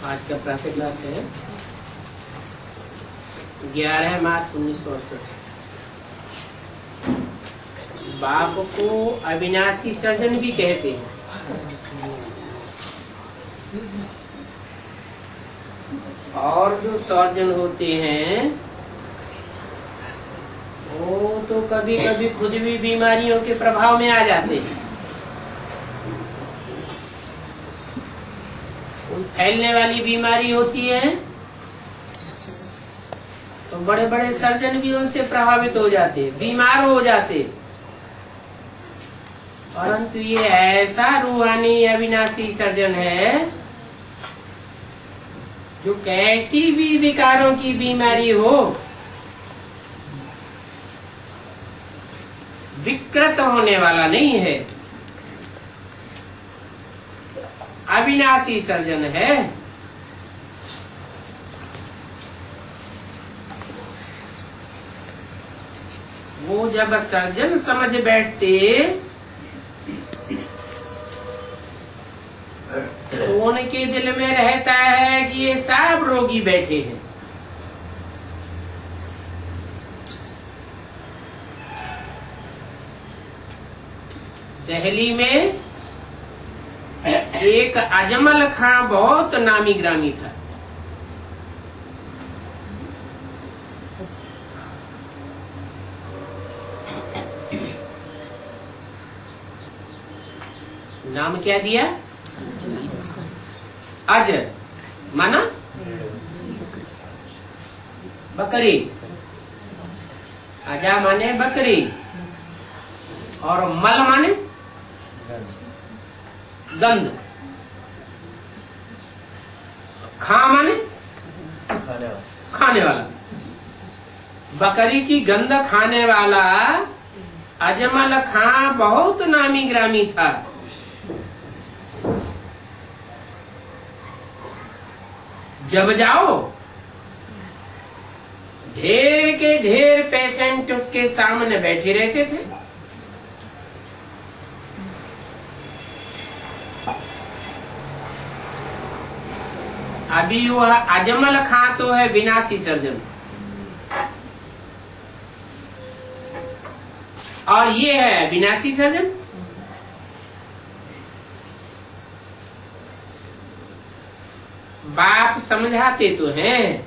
आज का प्रातः क्लास है 11 मार्च 1968। बाप को अविनाशी सर्जन भी कहते हैं। और जो सर्जन होते हैं वो तो कभी कभी खुद भी बीमारियों के प्रभाव में आ जाते हैं। फैलने वाली बीमारी होती है तो बड़े बड़े सर्जन भी उनसे प्रभावित हो जाते, बीमार हो जाते। परंतु ये ऐसा रूहानी अविनाशी सर्जन है जो कैसी भी विकारों की बीमारी हो विकृत होने वाला नहीं है, अविनाशी सर्जन है। वो जब सर्जन समझ बैठते तो उनके दिल में रहता है कि ये सब रोगी बैठे हैं। दिल्ली में एक अजमल खां बहुत नामी ग्रामी था। नाम क्या दिया? अज माना बकरी, अजा माने बकरी, और मल माने गंध, खा माने खाने वाला। बकरी की गंध खाने वाला अजमल खां बहुत नामी ग्रामी था। जब जाओ ढेर के ढेर पेशेंट उसके सामने बैठे रहते थे। अभी वह अजमल खां तो है विनाशी सर्जन, और ये है विनाशी सर्जन। बाप समझाते तो हैं,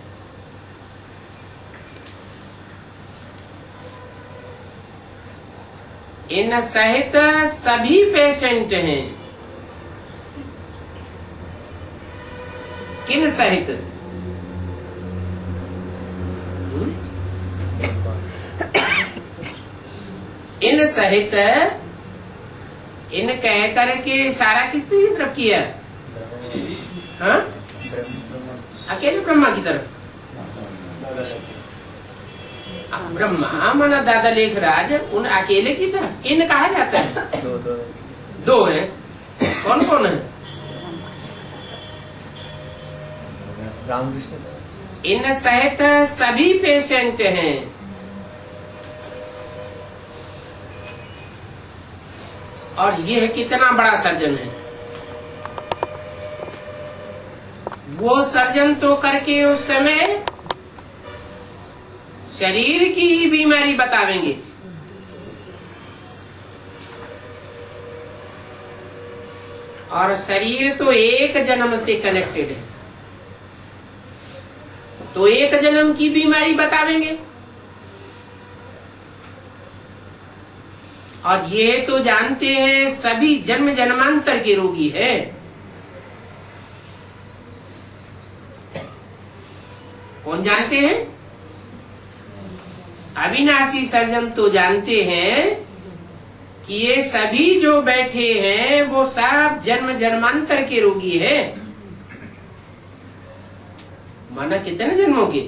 इन सहित सभी पेशेंट हैं। किन सहित? इन सहित, इन कह करके इशारा किसने की तरफ किया? हाँ, अकेले ब्रह्मा की तरफ। ब्रह्मा माना दादा लेखराज, उन अकेले की तरफ इन कहा जाता है। दो हैं। कौन कौन है? इन सहित सभी पेशेंट हैं। और यह कितना बड़ा सर्जन है। वो सर्जन तो करके उस समय शरीर की ही बीमारी बतावेंगे, और शरीर तो एक जन्म से कनेक्टेड है, तो एक जन्म की बीमारी बतावेंगे। और ये तो जानते हैं सभी जन्म जन्मांतर के रोगी है। कौन जानते हैं? अविनाशी सर्जन तो जानते हैं कि ये सभी जो बैठे हैं वो सब जन्म जन्मांतर के रोगी है। माना कितने जन्मों के?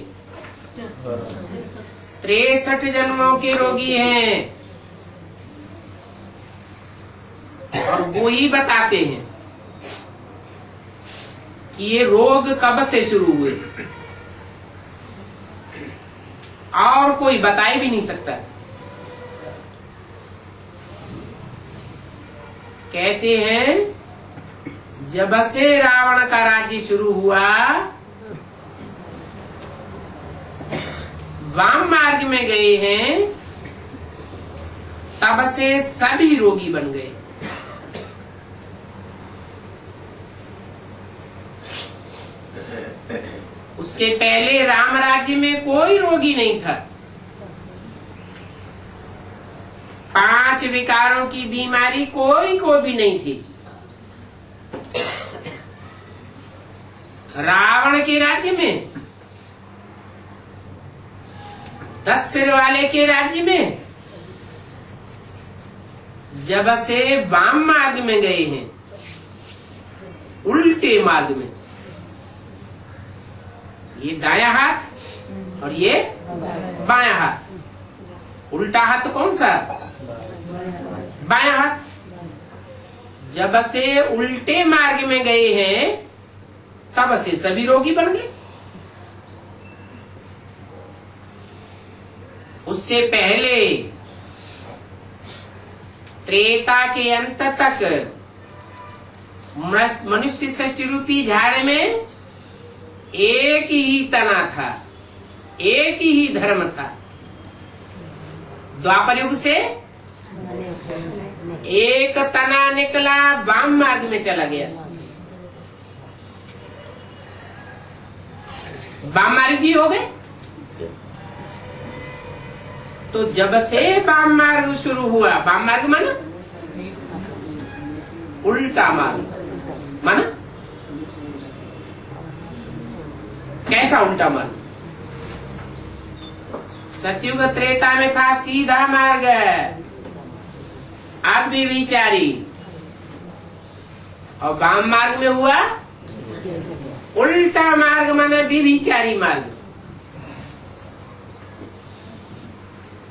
63 जन्मों के रोगी हैं। और वो ही बताते हैं कि ये रोग कब से शुरू हुए, और कोई बता ही भी नहीं सकता। कहते हैं जब से रावण का राज्य शुरू हुआ, वाम मार्ग में गए हैं, तब से सभी रोगी बन गए। उससे पहले राम राज्य में कोई रोगी नहीं था। 5 विकारों की बीमारी कोई को भी नहीं थी। रावण के राज्य में, 10 सिर वाले के राज्य में, जब से वाम मार्ग में गए हैं, उल्टे मार्ग में, ये दायां हाथ और ये बायां हाथ। उल्टा हाथ कौन सा? बायां हाथ। जब से उल्टे मार्ग में गए हैं, तब से सभी रोगी बन गए। उससे पहले त्रेता के अंत तक मनुष्य सृष्टि रूपी झाड़ में एक ही तना था, एक ही धर्म था। द्वापर युग से एक तना निकला, वाम मार्ग में चला गया। वाम मार्गी हो गए। तो जब से वाम मार्ग शुरू हुआ, वाम मार्ग माना उल्टा मार्ग, माना कैसा उल्टा मार्ग? सतयुग त्रेता में था सीधा मार्ग, अब भी विचारी, और वाम मार्ग में हुआ उल्टा मार्ग, माना विचारी मार्ग।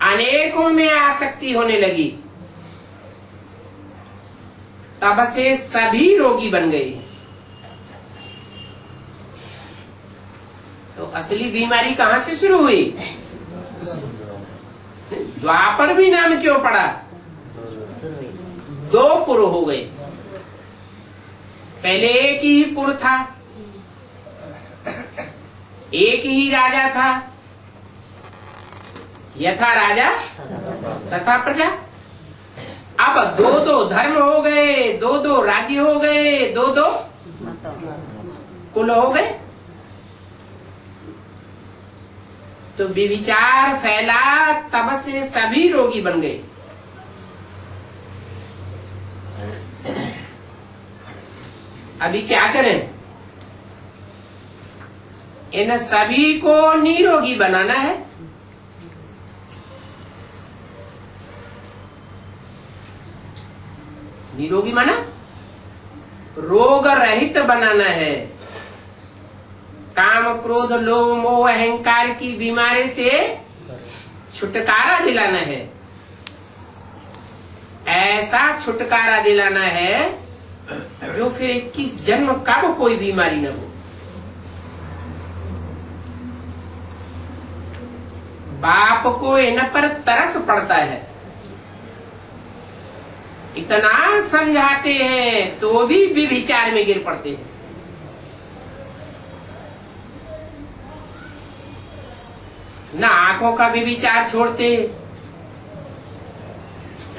अनेकों में आसक्ति होने लगी, तब से सभी रोगी बन गए। तो असली बीमारी कहां से शुरू हुई? द्वापर भी नाम क्यों पड़ा? 2 पुर हो गए। पहले एक ही पुर था, एक ही राजा था। यथा राजा तथा प्रजा। अब 2 धर्म हो गए, 2 राज्य हो गए, 2 कुल हो गए। तो विचार फैला, तब से सभी रोगी बन गए। अभी क्या करें? इन सभी को निरोगी बनाना है। निरोगी माना रोग रहित बनाना है। काम क्रोध लोभ मोह अहंकार की बीमारी से छुटकारा दिलाना है। ऐसा छुटकारा दिलाना है जो फिर 21 जन्म कब कोई बीमारी न हो। बाप को इन पर तरस पड़ता है, इतना समझाते हैं तो भी विचार में गिर पड़ते हैं। न आंखों का भी विचार छोड़ते,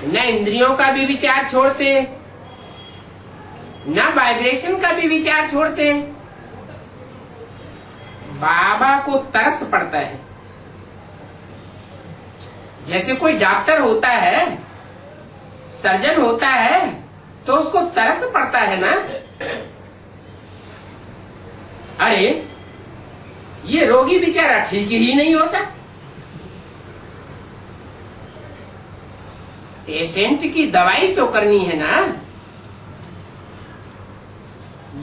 न इंद्रियों का भी विचार छोड़ते, न वाइब्रेशन का भी विचार छोड़ते। बाबा को तरस पड़ता है। जैसे कोई डॉक्टर होता है, सर्जन होता है, तो उसको तरस पड़ता है ना, अरे ये रोगी बेचारा ठीक ही नहीं होता। पेशेंट की दवाई तो करनी है ना।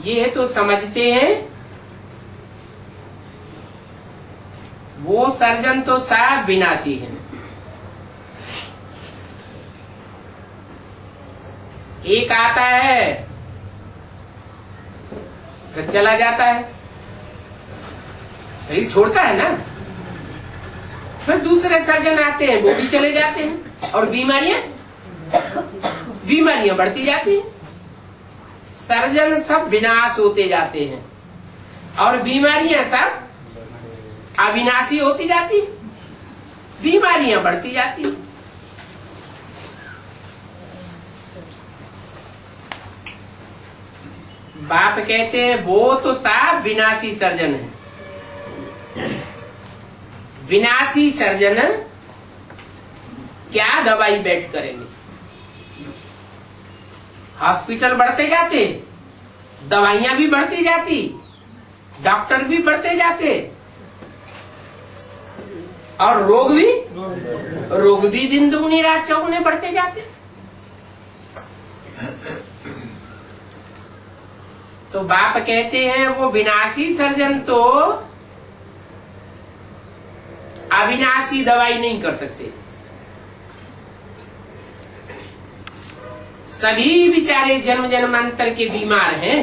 ये तो समझते हैं वो सर्जन तो सब विनाशी है। एक आता है फिर चला जाता है, शरीर छोड़ता है ना। फिर दूसरे सर्जन आते हैं, वो भी चले जाते हैं, और बीमारियां बढ़ती जाती हैं। सर्जन सब विनाश होते जाते हैं और बीमारियां सब अविनाशी होती जाती, बीमारियां बढ़ती जाती। बाप कहते हैं वो तो सब विनाशी सर्जन है। विनाशी सर्जन क्या दवाई बैठ करेंगे? हॉस्पिटल बढ़ते जाते, दवाइयां भी बढ़ती जाती, डॉक्टर भी बढ़ते जाते और रोग भी दिन दुगनी रात चौगुने बढ़ते जाते। तो बाप कहते हैं वो विनाशी सर्जन तो अविनाशी दवाई नहीं कर सकते। सभी बेचारे जन्म जन्मांतर के बीमार हैं।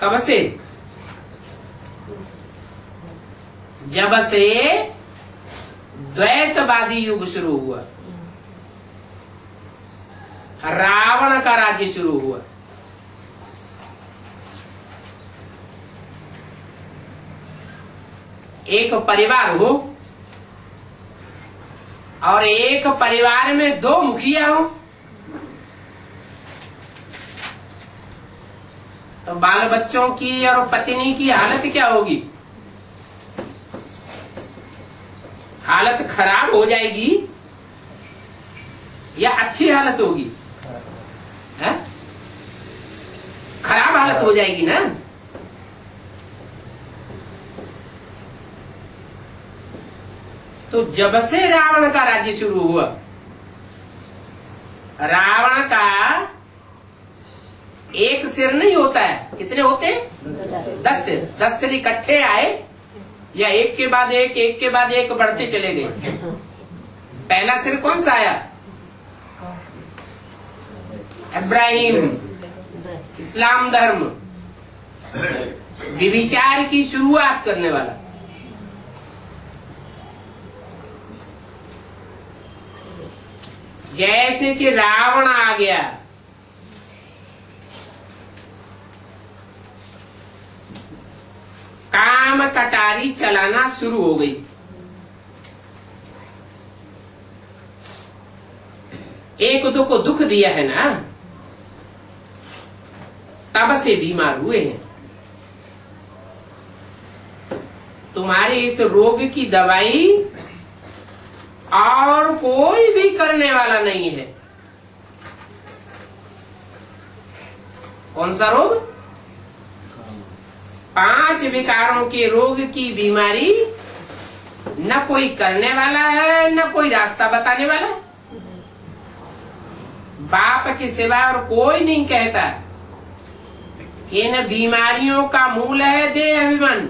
कब से? जब से द्वैतवादी युग शुरू हुआ, रावण का राज्य शुरू हुआ। एक परिवार हो और एक परिवार में दो मुखिया हो तो बाल बच्चों की और पत्नी की हालत क्या होगी? हालत खराब हो जाएगी या अच्छी हालत होगी? है? खराब हालत हो जाएगी ना। तो जब से रावण का राज्य शुरू हुआ, रावण का एक सिर नहीं होता है, कितने होते हैं? 10 सिर। 10 सिर इकट्ठे आए या एक के बाद एक बढ़ते चले गए। पहला सिर कौन सा आया? इब्राहिम, इस्लाम धर्म, विचार की शुरुआत करने वाला। जैसे कि रावण आ गया, काम कटारी चलाना शुरू हो गई। एक दो को दुख दिया है ना, तब से बीमार हुए हैं। तुम्हारे इस रोग की दवाई और कोई भी करने वाला नहीं है। कौन सा रोग? 5 विकारों के रोग की बीमारी न कोई करने वाला है न कोई रास्ता बताने वाला है। बाप के सिवा और कोई नहीं कहता। इन बीमारियों का मूल है देह अभिमान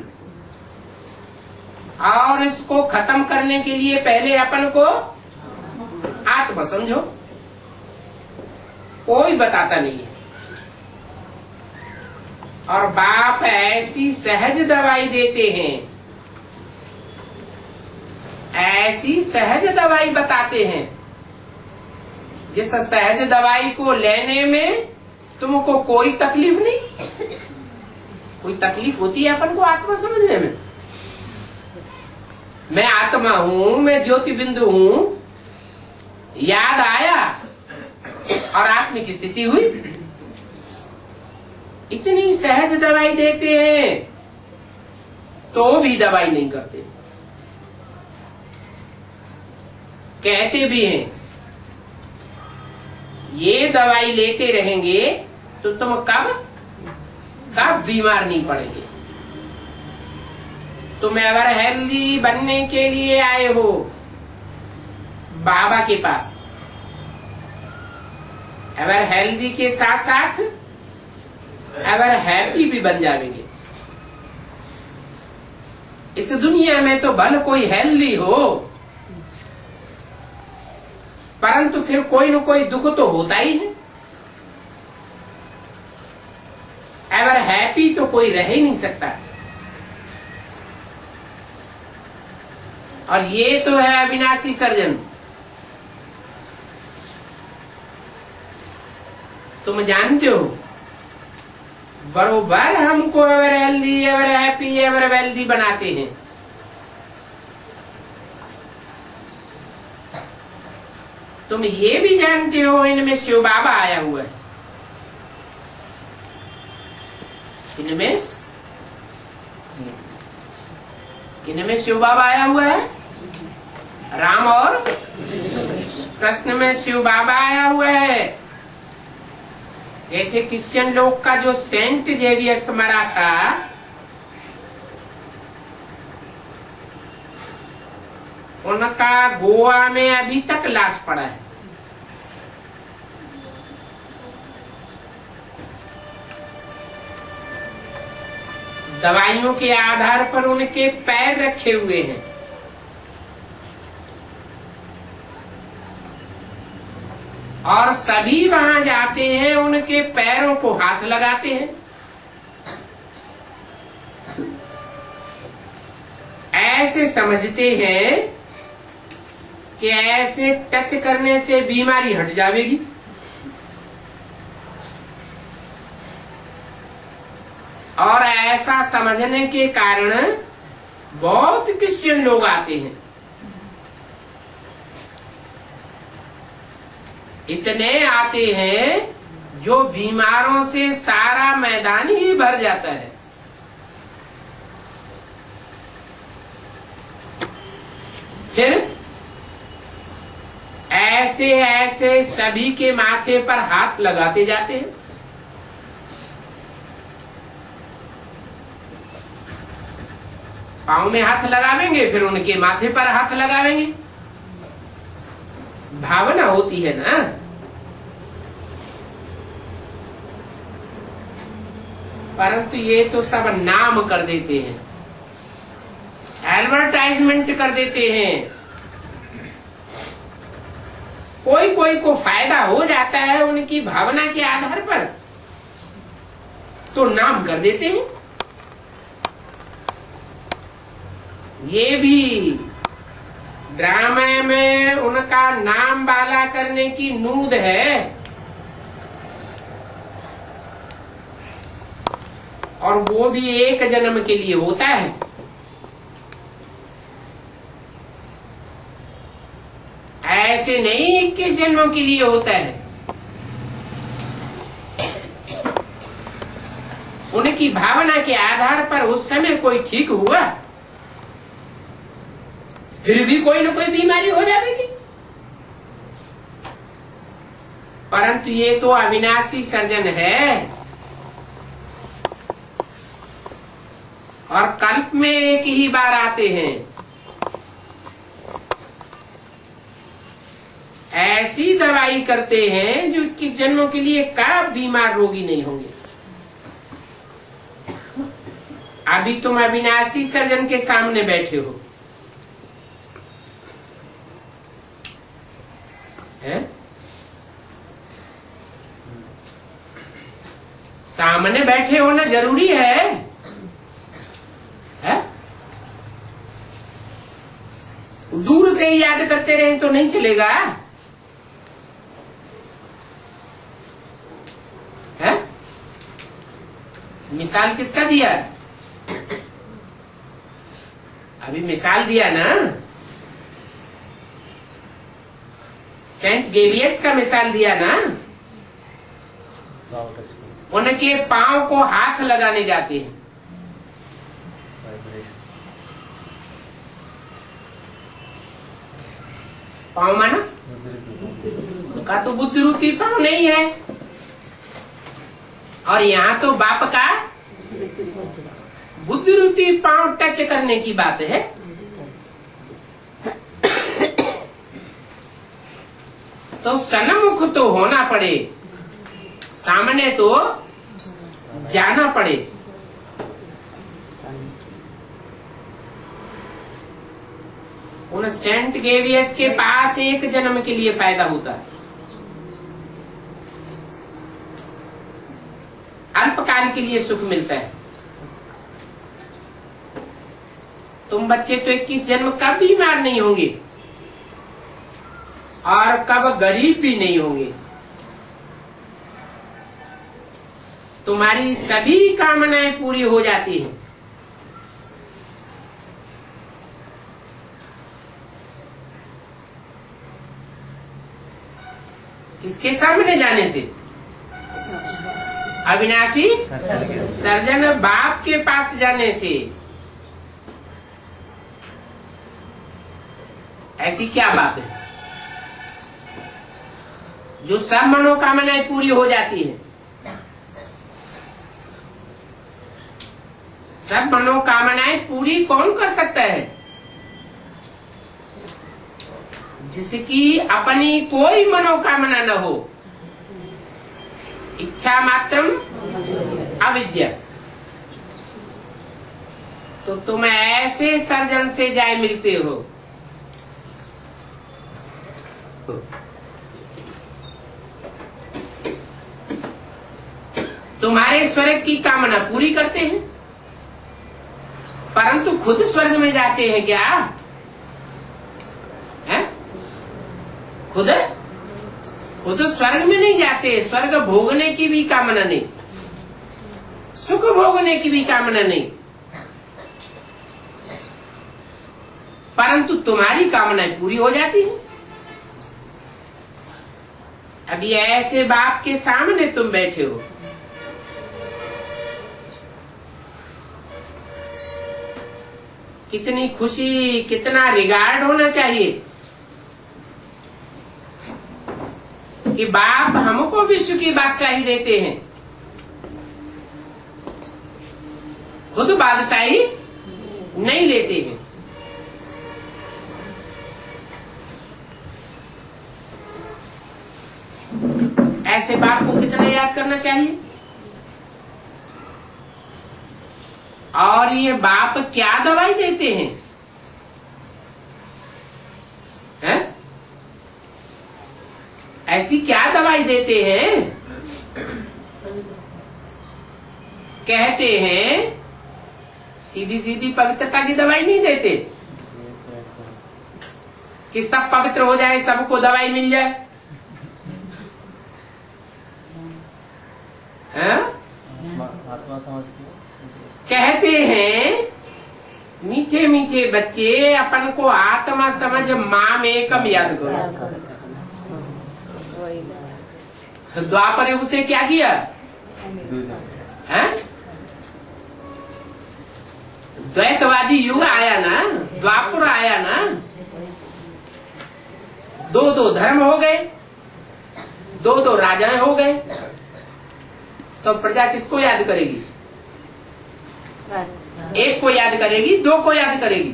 और इसको खत्म करने के लिए पहले अपन को आत्म समझो। कोई बताता नहीं है। और बाप ऐसी सहज दवाई देते हैं, ऐसी सहज दवाई बताते हैं, जिस सहज दवाई को लेने में तुमको कोई तकलीफ नहीं। कोई तकलीफ होती है अपन को आत्मा समझने में? मैं आत्मा हूं, मैं ज्योति बिंदु हूं, याद आया और आत्मिक स्थिति हुई। इतनी सहज दवाई देते हैं तो भी दवाई नहीं करते। कहते भी हैं ये दवाई लेते रहेंगे तो तुम कब बीमार नहीं पड़ेंगे। तुम अगर हेल्दी बनने के लिए आए हो बाबा के पास, अगर हेल्दी के साथ साथ अगर हैप्पी भी बन जाएंगे। इस दुनिया में तो भले कोई हेल्दी हो, परंतु फिर कोई न कोई दुख तो होता ही है। अगर हैप्पी तो कोई रह ही नहीं सकता। और ये तो है अविनाशी सर्जन। तुम जानते हो बरोबर हमको ever healthy, ever happy, ever wealthy बनाते हैं। तुम ये भी जानते हो इनमें शिव बाबा आया हुआ है, इनमें शिव बाबा आया हुआ है। राम और कृष्ण में शिव बाबा आया हुआ है। जैसे क्रिश्चियन लोग का जो सेंट जेवियर्स मरा था, उनका गोवा में अभी तक लाश पड़ा है। दवाइयों के आधार पर उनके पैर रखे हुए हैं। और सभी वहां जाते हैं, उनके पैरों को हाथ लगाते हैं। ऐसे समझते हैं कि ऐसे टच करने से बीमारी हट जाएगी। और ऐसा समझने के कारण बहुत क्रिश्चियन लोग आते हैं। इतने आते हैं जो बीमारों से सारा मैदान ही भर जाता है। फिर ऐसे ऐसे सभी के माथे पर हाथ लगाते जाते हैं। पांव में हाथ लगावेंगे, फिर उनके माथे पर हाथ लगावेंगे। भावना होती है ना। परंतु ये तो सब नाम कर देते हैं, एडवर्टाइजमेंट कर देते हैं। कोई कोई को फायदा हो जाता है उनकी भावना के आधार पर, तो नाम कर देते हैं। ये भी ड्रामे में उनका नाम वाला करने की नूद है। और वो भी एक जन्म के लिए होता है। ऐसे नहीं 21 जन्मों के लिए होता है। उनकी भावना के आधार पर उस समय कोई ठीक हुआ, फिर भी कोई न कोई बीमारी हो जाएगी। परंतु ये तो अविनाशी सर्जन है। और कल्प में एक ही बार आते हैं। ऐसी दवाई करते हैं जो 21 जन्मों के लिए कब बीमार रोगी नहीं होंगे। अभी तुम अविनाशी सर्जन के सामने बैठे हो, है? सामने बैठे होना जरूरी है? दूर से ही याद करते रहे तो नहीं चलेगा। है? मिसाल किसका दिया? अभी मिसाल दिया ना, सेंट गेवियस का मिसाल दिया ना। उनके पांव को हाथ लगाने जाते हैं। पांव माना उनका तो बुद्धि रूपी पांव नहीं है। और यहाँ तो बाप का बुद्धि रूपी पांव टच करने की बात है। तो सन्मुख तो होना पड़े, सामने तो जाना पड़े। उन सेंट गेवियस के पास एक जन्म के लिए फायदा होता है, अल्पकाल के लिए सुख मिलता है। तुम बच्चे तो 21 जन्म कब बीमार नहीं होंगे और कब गरीब भी नहीं होंगे। तुम्हारी सभी कामनाएं पूरी हो जाती हैं। किसके सामने जाने से? अविनाशी सर्जन बाप के पास जाने से। ऐसी क्या बात है जो सब मनोकामनाएं पूरी हो जाती है? सब मनोकामनाएं पूरी कौन कर सकता है? जिसकी अपनी कोई मनोकामना न हो। इच्छा मात्रम अविद्या। तो तुम ऐसे सर्जन से जाए मिलते हो। तुम्हारे स्वर्ग की कामना पूरी करते हैं, परंतु खुद स्वर्ग में जाते हैं क्या? है? खुद स्वर्ग में नहीं जाते। स्वर्ग भोगने की भी कामना नहीं, सुख भोगने की भी कामना नहीं, परंतु तुम्हारी कामनाएं पूरी हो जाती है। अभी ऐसे बाप के सामने तुम बैठे हो, कितनी खुशी, कितना रिगार्ड होना चाहिए कि बाप हमको विश्व की बादशाही देते हैं। खुद बादशाही नहीं लेते हैं। ऐसे बाप को कितना याद करना चाहिए। और ये बाप क्या दवाई देते हैं? हैं? ऐसी क्या दवाई देते हैं? कहते हैं सीधी सीधी पवित्रता की दवाई नहीं देते कि सब पवित्र हो जाए, सबको दवाई मिल जाए। हैं? आत्मा समझ कहते हैं मीठे मीठे बच्चे अपन को आत्मा समझ माम एकम याद करो। द्वापर युग से क्या किया है? द्वैतवादी युग आया ना, द्वापर आया ना, दो दो धर्म हो गए, दो दो राजाएं हो गए। तो प्रजा किसको याद करेगी? एक को याद करेगी, दो को याद करेगी।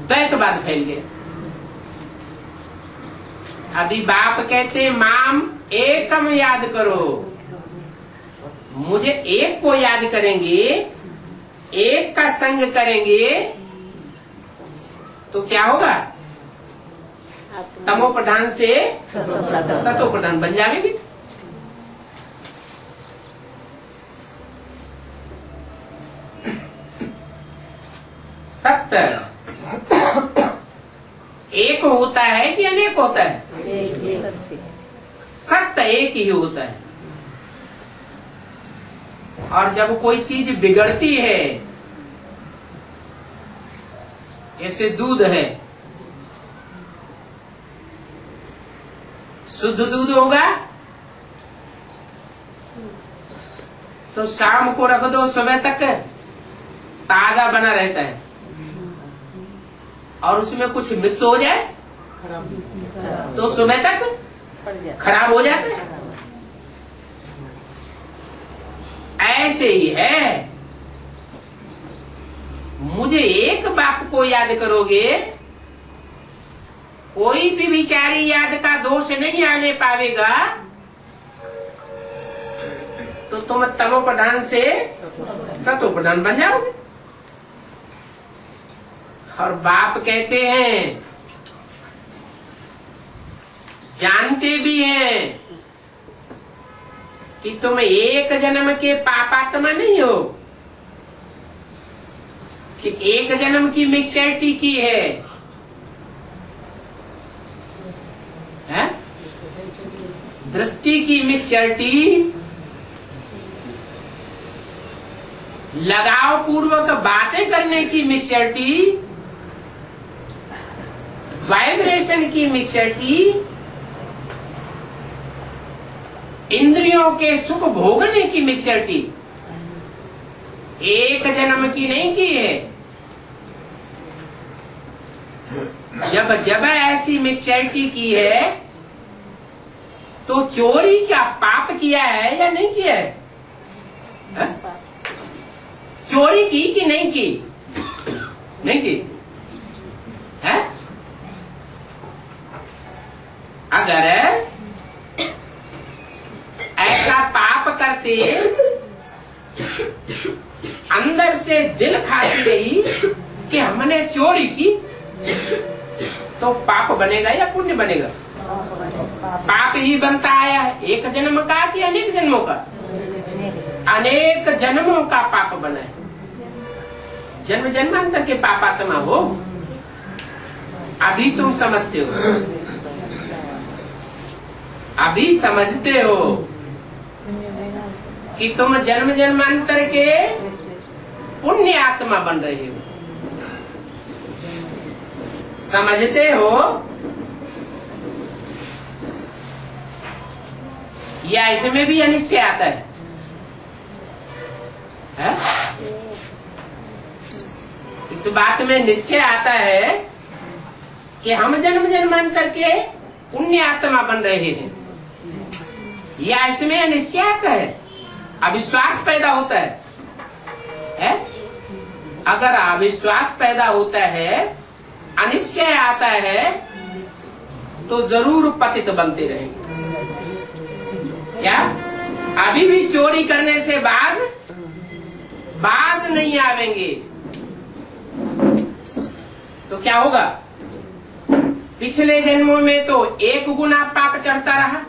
द्वैतवाद फैल गया। अभी बाप कहते माम एकम याद करो। मुझे एक को याद करेंगे, एक का संग करेंगे तो क्या होगा? तमो प्रधान से सतो प्रधान बन जाएंगे। सत्य एक होता है कि अनेक होता है? सत्य एक ही होता है। और जब कोई चीज बिगड़ती है, जैसे दूध है, शुद्ध दूध होगा तो शाम को रख दो, सुबह तक ताजा बना रहता है। और उसमें कुछ मिक्स हो जाए तो सुबह तक खराब हो जाता है। ऐसे ही है, मुझे एक बाप को याद करोगे, कोई भी विचारी याद का दोष नहीं आने पावेगा, तो तुम तमो प्रधान से सतो प्रधान बन जाओगे। और बाप कहते हैं, जानते भी हैं कि तुम एक जन्म के पापात्मा नहीं हो, कि एक जन्म की मिक्सचरिटी की है? दृष्टि की मिक्सचरिटी लगाव पूर्वक बातें करने की मिक्सचरिटी, वाइब्रेशन की मिक्सचरिटी, इंद्रियों के सुख भोगने की मिक्सचरिटी एक जन्म की नहीं की है। जब जब ऐसी मिक्सचरिटी की है तो चोरी क्या पाप किया है या नहीं किया है? हा? चोरी की कि नहीं की? नहीं की है? अगर ऐसा पाप करते अंदर से दिल खाती रही कि हमने चोरी की, तो पाप बनेगा या पुण्य बनेगा? पाप ही बनता आया है। एक जन्म का कि अनेक जन्मों का? अनेक जन्मों का पाप बना है। जन्म जन्मांतर के पापात्मा हो। अभी तुम समझते हो, अभी समझते हो कि तुम जन्म जन्मांतर के पुण्य आत्मा बन रहे हो। समझते हो या इसमें भी अनिश्चय आता है? इस बात में निश्चय आता है कि हम जन्म जन्मांतर के पुण्य आत्मा बन रहे हैं, या इसमें अनिश्चय आता है? अविश्वास पैदा होता है? अगर अविश्वास पैदा होता है, अनिश्चय आता है, तो जरूर पतित बनते रहेंगे। क्या अभी भी चोरी करने से बाज नहीं आवेंगे? तो क्या होगा? पिछले जन्मों में तो 1 गुना पाप चढ़ता रहा,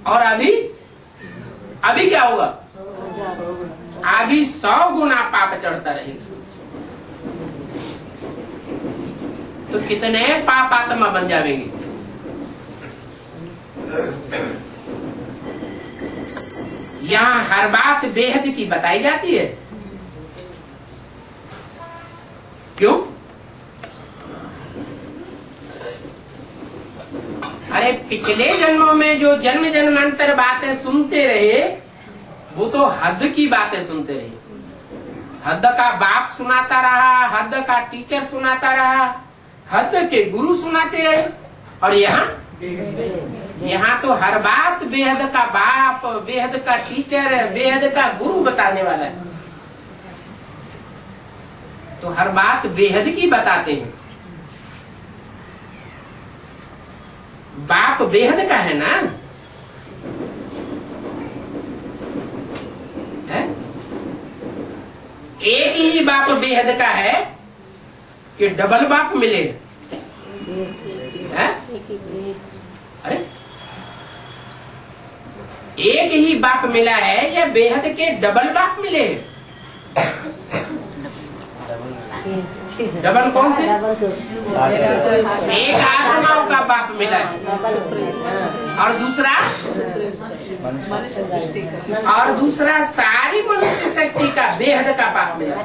और अभी क्या होगा? अभी 100 गुना पाप चढ़ता रहेगा। तो कितने पाप आत्मा बन जाएंगे? यहाँ हर बात बेहद की बताई जाती है। क्यों? अरे पिछले जन्मों में जो जन्म जन्मांतर बातें सुनते रहे, वो तो हद की बातें सुनते रहे। हद का बाप सुनाता रहा, हद का टीचर सुनाता रहा, हद के गुरु सुनाते रहे। और यहाँ तो हर बात बेहद का बाप, बेहद का टीचर, बेहद का गुरु बताने वाला है। तो हर बात बेहद की बताते हैं। बाप बेहद का है ना? है? एक ही बाप बेहद का है कि डबल बाप मिले? है? अरे एक ही बाप मिला है या बेहद के डबल बाप मिले? डबल कौन से? एक आत्माओं का बाप मिला है, और दूसरा सारी मनुष्य शक्ति का बेहद का बाप मिला।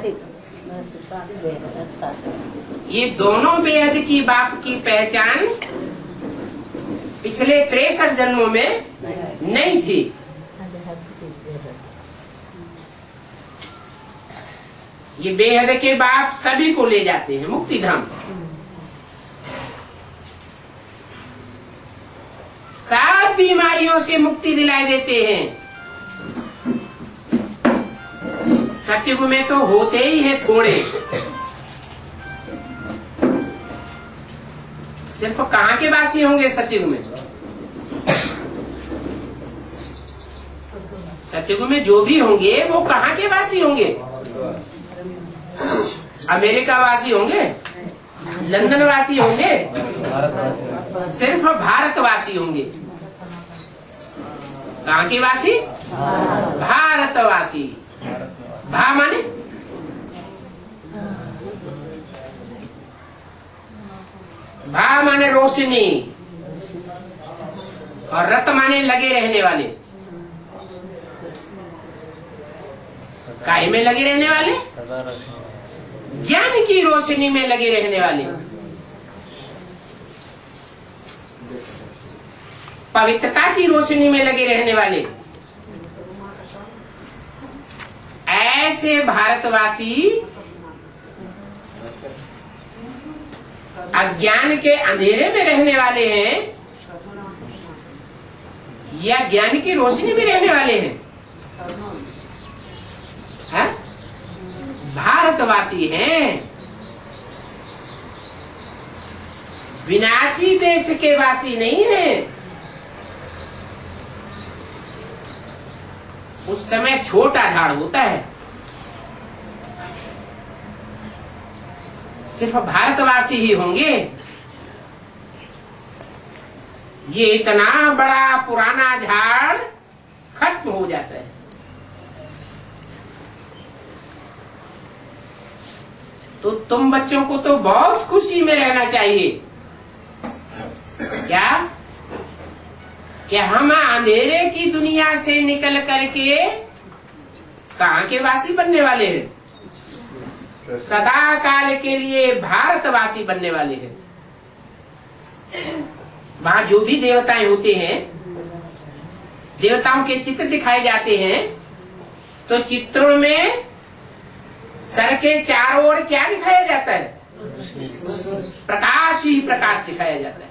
ये दोनों बेहद की बाप की पहचान पिछले 63 जन्मों में नहीं थी। ये बेहद के बाप सभी को ले जाते हैं मुक्ति धाम। सब बीमारियों से मुक्ति दिलाई देते हैं। सतयुग में तो होते ही हैं थोड़े। सिर्फ कहाँ के वासी होंगे सतयुग में? सतयुग में जो भी होंगे वो कहाँ के वासी होंगे? अमेरिका वासी होंगे? लंदन वासी होंगे? सिर्फ भारतवासी होंगे। कहाँ के वासी? भारतवासी। भा माने रोशनी, और रत माने लगे रहने वाले। काहे में लगे रहने वाले? सदा रोशनी। ज्ञान की रोशनी में लगे रहने वाले, पवित्रता की रोशनी में लगे रहने वाले। ऐसे भारतवासी अज्ञान के अंधेरे में रहने वाले हैं या ज्ञान की रोशनी में रहने वाले हैं? है? भारतवासी हैं, विनाशी देश के वासी नहीं हैं। उस समय छोटा झाड़ होता है, सिर्फ भारतवासी ही होंगे। ये इतना बड़ा पुराना झाड़ खत्म हो जाता है। तो तुम बच्चों को तो बहुत खुशी में रहना चाहिए। क्या हम अंधेरे की दुनिया से निकल करके कहाँ के वासी बनने वाले हैं? सदा काल के लिए भारतवासी बनने वाले हैं। वहां जो भी देवताएं होते हैं, देवताओं के चित्र दिखाए जाते हैं, तो चित्रों में सर के चारों ओर क्या दिखाया जाता है? प्रकाश ही प्रकाश दिखाया जाता है।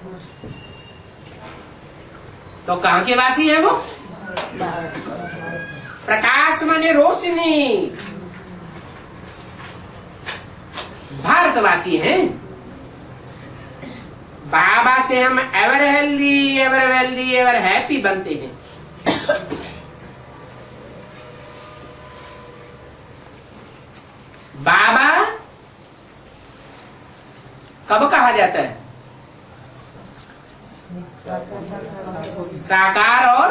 तो कहाँ के वासी है वो? प्रकाश माने रोशनी, भारतवासी हैं। बाबा से हम ever healthy, ever wealthy, ever happy बनते हैं। बाबा कब कहा जाता है? साकार और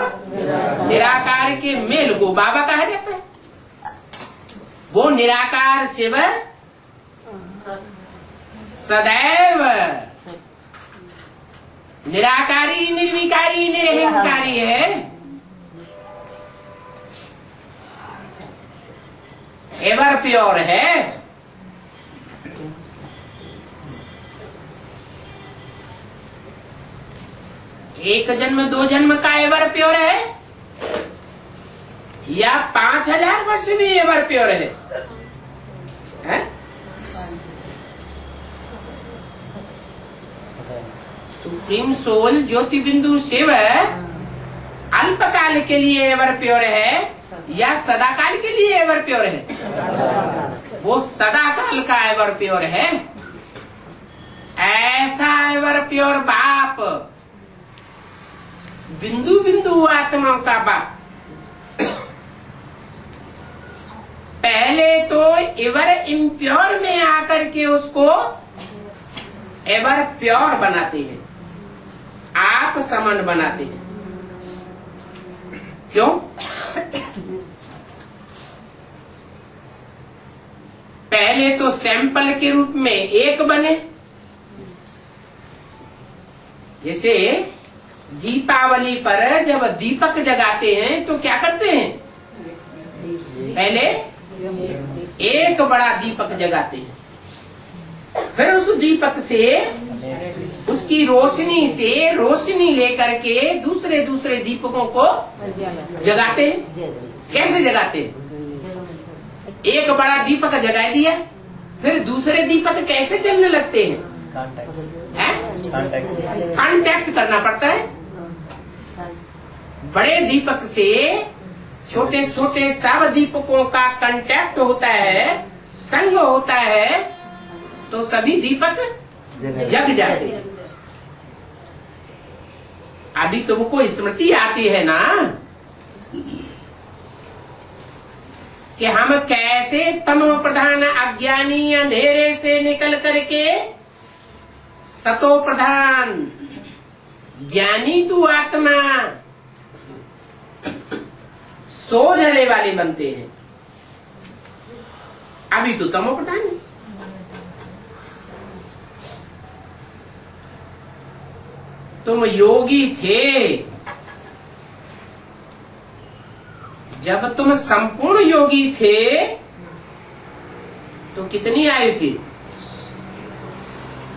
निराकार के मेल को बाबा कहा जाता है। वो निराकार शिव सदैव निराकारी, निर्विकारी, निरहंकारी है। एवर प्योर है। एक जन्म दो जन्म का एवर प्योर है या 5000 वर्ष में एवर प्योर है? सुप्रीम सोल ज्योति बिंदु शिव अल्पकाल के लिए एवर प्योर है या सदाकाल के लिए एवर प्योर है? वो सदाकाल का एवर प्योर है। ऐसा एवर प्योर बाप, बिंदु बिंदु आत्माओं का बाप, पहले तो एवर इम्प्योर में आकर के उसको एवर प्योर बनाते हैं, आप समन बनाते हैं। क्यों? पहले तो सैंपल के रूप में एक बने। जैसे दीपावली पर जब दीपक जगाते हैं तो क्या करते हैं? पहले एक बड़ा दीपक जगाते हैं, फिर उस दीपक से, उसकी रोशनी से रोशनी लेकर के दूसरे दूसरे दीपकों को जगाते हैं। कैसे जगाते हैं? एक बड़ा दीपक जगा दिया, फिर दूसरे दीपक कैसे चलने लगते हैं? कांटेक्ट करना पड़ता है। बड़े दीपक से छोटे छोटे सब दीपकों का कांटेक्ट होता है, संग होता है, तो सभी दीपक जग जाते हैं। अभी तुमको स्मृति आती है ना कि हम कैसे तमो प्रधान अज्ञानी अंधेरे से निकल करके सतो प्रधान ज्ञानी तू आत्मा सोझने वाले बनते हैं। अभी तो तमो प्रधान है। तुम योगी थे, जब तुम संपूर्ण योगी थे तो कितनी आयु थी?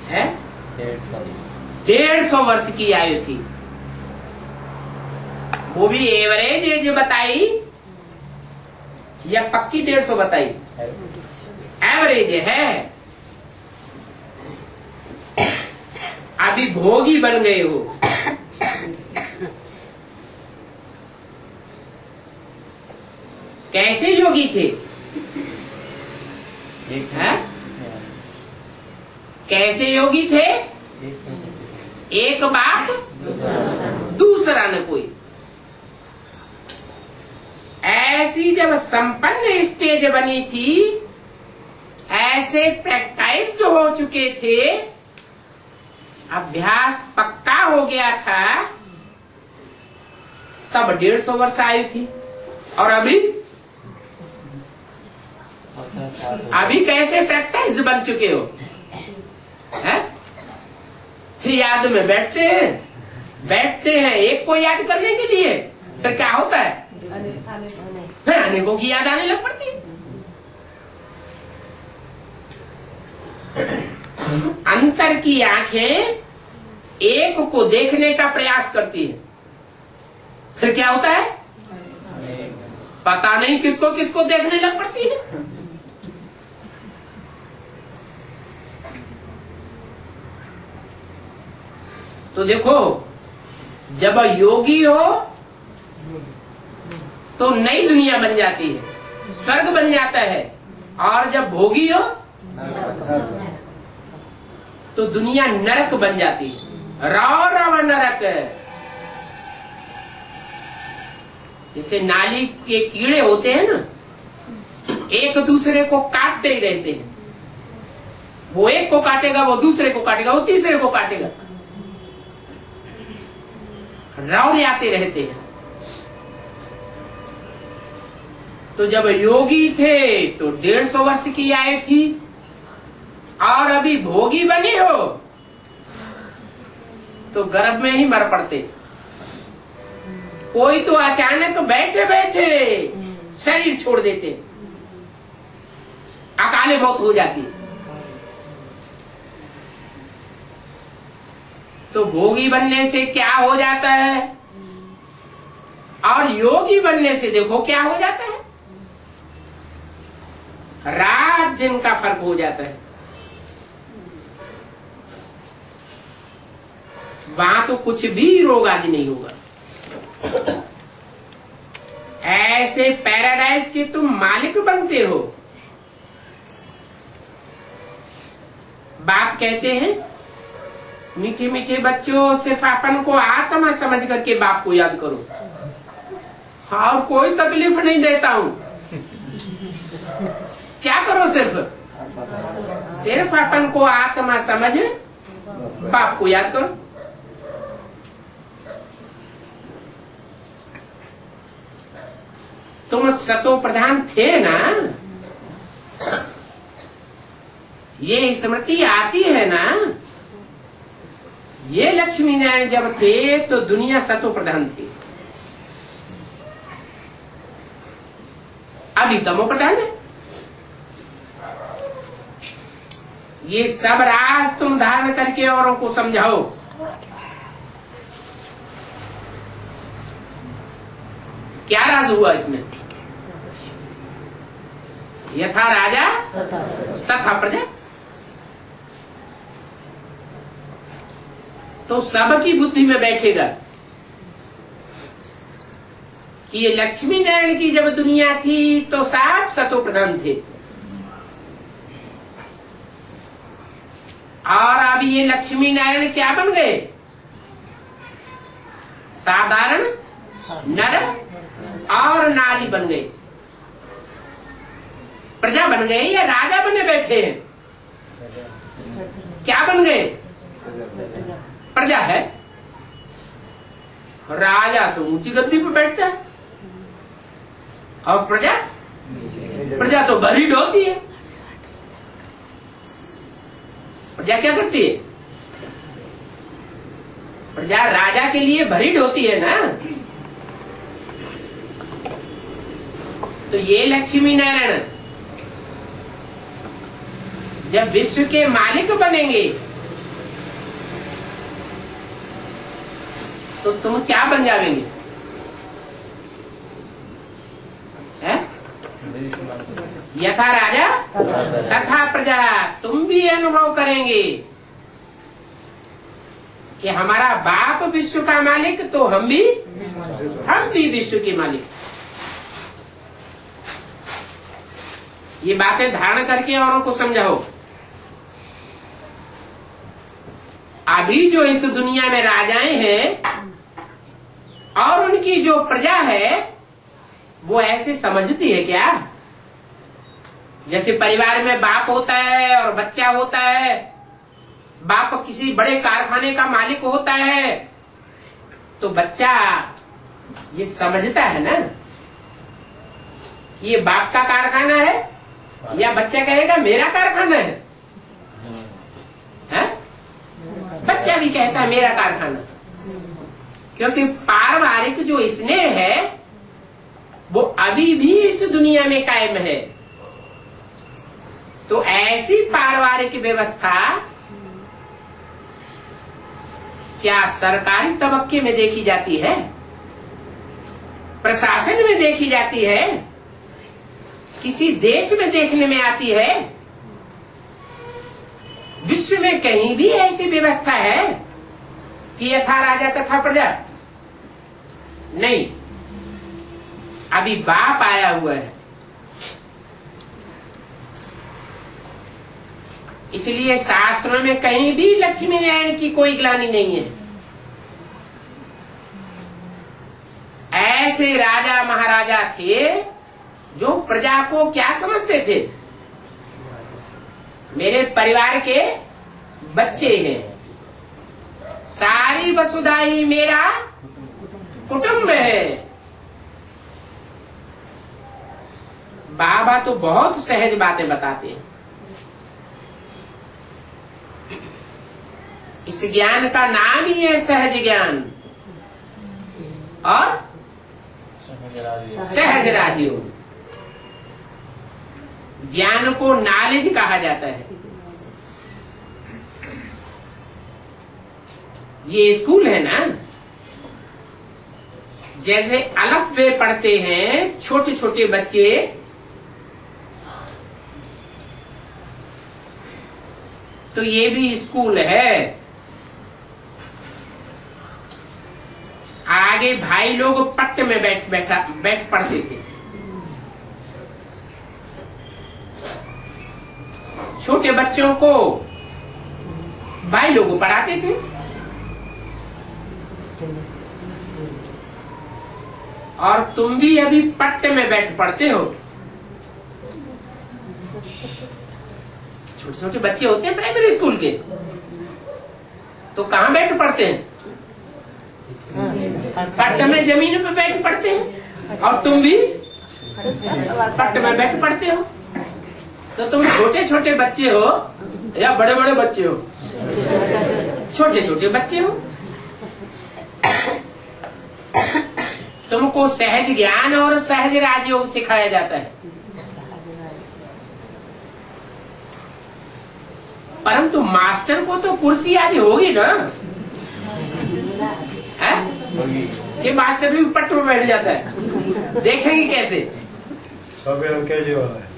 है 150 वर्ष की आयु थी। वो भी एवरेज एज बताई या पक्की 150 बताई? एवरेज है। अभी भोगी बन गए हो। कैसे योगी थे? है? कैसे योगी थे? एक बात दूसरा न कोई। ऐसी जब संपन्न स्टेज बनी थी, ऐसे प्रैक्टाइज्ड हो चुके थे, अभ्यास पक्का हो गया था, तब 150 वर्ष आयु थी। और अभी कैसे प्रैक्टाइज बन चुके हो? है? याद में बैठते हैं एक को याद करने के लिए, फिर क्या होता है? फिर अनेकों की याद आने लग पड़ती है। अंतर की आंखें एक को देखने का प्रयास करती है, फिर क्या होता है? पता नहीं किसको किसको देखने लग पड़ती है। तो देखो, जब योगी हो तो नई दुनिया बन जाती है, स्वर्ग बन जाता है। और जब भोगी हो तो दुनिया नरक बन जाती है। रौ रव नरक। जैसे नाली के कीड़े होते हैं ना, एक दूसरे को काटते ही रहते हैं। वो एक को काटेगा, वो दूसरे को काटेगा, वो तीसरे को काटेगा, रौरे आते रहते हैं। तो जब योगी थे तो 150 वर्ष की आयु थी, और अभी भोगी बने हो तो गर्भ में ही मर पड़ते। कोई तो अचानक बैठे बैठे शरीर छोड़ देते, अकाले मौत हो जाती। तो भोगी बनने से क्या हो जाता है, और योगी बनने से देखो क्या हो जाता है। रात दिन का फर्क हो जाता है। वहां तो कुछ भी रोग आदि नहीं होगा। ऐसे पैराडाइज के तुम मालिक बनते हो। बाप कहते हैं, मीठे मीठे बच्चों, सिर्फ अपन को आत्मा समझ करके बाप को याद करो, और कोई तकलीफ नहीं देता हूं। क्या करो? सिर्फ अपन को आत्मा समझ बाप को याद करो। तुम सतो प्रधान थे ना, ये स्मृति आती है ना। ये लक्ष्मी नारायण जब थे तो दुनिया सतो प्रधान थी, अभी तमो प्रधान है। ये सब राज तुम धारण करके औरों को समझाओ। क्या राज हुआ इसमें? यथा राजा तथा प्रजा। तो सबकी बुद्धि में बैठेगा कि ये लक्ष्मी नारायण की जब दुनिया थी तो सब सतो प्रधान थे, और अब ये लक्ष्मी नारायण क्या बन गए? साधारण नर और नारी बन गए। प्रजा बन गए या राजा बने बैठे हैं? क्या बन गए? प्रजा है। राजा तो ऊंची गद्दी पर बैठता है, और प्रजा तो भरी ढोती है। प्रजा क्या करती है? प्रजा राजा के लिए भरी ढोती है ना। तो ये लक्ष्मी नारायण जब विश्व के मालिक बनेंगे तो तुम क्या बन जाएंगे? यथा राजा तथा प्रजा। तुम भी अनुभव करेंगे कि हमारा बाप विश्व का मालिक, तो हम भी विश्व के मालिक। ये बातें धारण करके औरों को समझाओ। अभी जो इस दुनिया में राजाएं हैं और उनकी जो प्रजा है वो ऐसे समझती है क्या? जैसे परिवार में बाप होता है और बच्चा होता है, बाप किसी बड़े कारखाने का मालिक होता है तो बच्चा ये समझता है ना, ये बाप का कारखाना है, या बच्चा कहेगा मेरा कारखाना है? बच्चा भी कहता है मेरा कारखाना, क्योंकि पारिवारिक जो स्नेह है वो अभी भी इस दुनिया में कायम है। तो ऐसी पारिवारिक व्यवस्था क्या सरकारी तबक्के में देखी जाती है, प्रशासन में देखी जाती है, किसी देश में देखने में आती है? विश्व में कहीं भी ऐसी व्यवस्था है कि यथा राजा तथा प्रजा? नहीं। अभी बाप आया हुआ है, इसलिए शास्त्रों में कहीं भी लक्ष्मी नारायण की कोई ग्लानि नहीं है। ऐसे राजा महाराजा थे जो प्रजा को क्या समझते थे? मेरे परिवार के बच्चे हैं, सारी वसुधा ही मेरा कुटुंब है। बाबा तो बहुत सहज बातें बताते हैं। इस ज्ञान का नाम ही है सहज ज्ञान और सहज राजयोग। ज्ञान को नॉलेज कहा जाता है। ये स्कूल है ना, जैसे अलफ बे पढ़ते हैं छोटे छोटे बच्चे, तो ये भी स्कूल है। आगे भाई लोग पट्ट में बैठ पढ़ते थे। छोटे बच्चों को भाई लोग पढ़ाते थे। और तुम भी अभी पट्टे में बैठ पढ़ते हो। छोटे छोटे बच्चे होते हैं प्राइमरी स्कूल के, तो कहाँ बैठ पढ़ते हैं? पट्टे में जमीन पे बैठ पढ़ते हैं। और तुम भी पट्टे में बैठ पढ़ते हो। तो तुम छोटे छोटे बच्चे हो या बड़े बड़े बच्चे हो? छोटे छोटे बच्चे हो। तुमको सहज ज्ञान और सहज राजयोग सिखाया जाता है। परंतु मास्टर को तो कुर्सी आदि होगी ना, है? ये मास्टर भी पट्ट में बैठ जाता है, देखेंगे कैसे? सब LKG वाला है।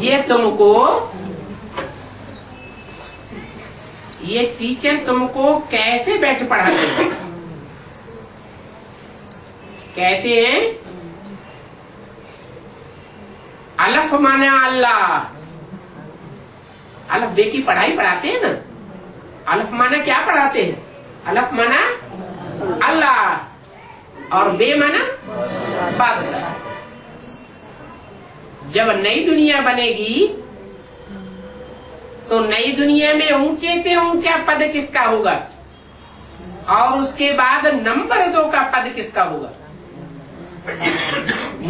ये तुमको, ये टीचर तुमको कैसे बैठ पढ़ाते हैं? कहते हैं अलफ माना अल्लाह। अलफ बे की पढ़ाई पढ़ाते हैं ना। अलफ माना क्या पढ़ाते हैं? अलफ माना अल्लाह और बे माना बादशाह। जब नई दुनिया बनेगी तो नई दुनिया में ऊंचे से ऊंचा पद किसका होगा? और उसके बाद नंबर 2 का पद किसका होगा?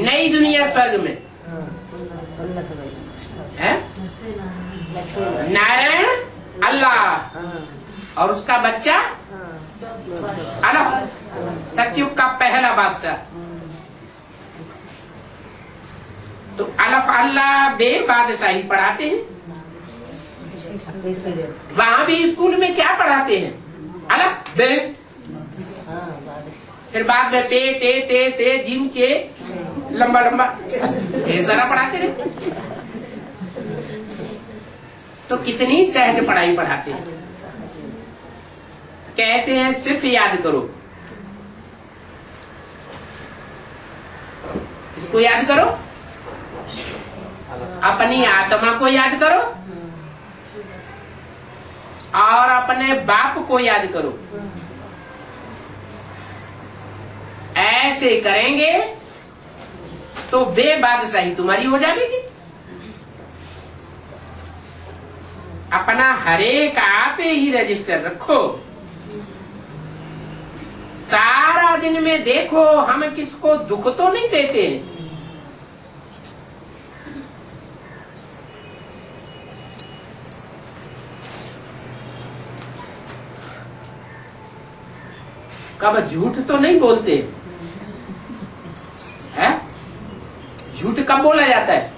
नई दुनिया स्वर्ग में है नारायण अल्लाह और उसका बच्चा अलफ, सतयुग का पहला बादशाह। अल्लाह बे बादशाही पढ़ाते हैं। वहां भी स्कूल में क्या पढ़ाते हैं? अलग बे, फिर बाद में पे टे ते से जिम चे लंबा लंबा ये सारा पढ़ाते रहते। तो कितनी सहज पढ़ाई पढ़ाते हैं। कहते हैं सिर्फ याद करो। इसको याद करो, अपनी आत्मा को याद करो और अपने बाप को याद करो। ऐसे करेंगे तो बेबादशाही तुम्हारी हो जाएगी। अपना हरेक आप ही रजिस्टर रखो। सारा दिन में देखो हम किसको दुख तो नहीं देते। कब झूठ तो नहीं बोलते है? झूठ कब बोला जाता है?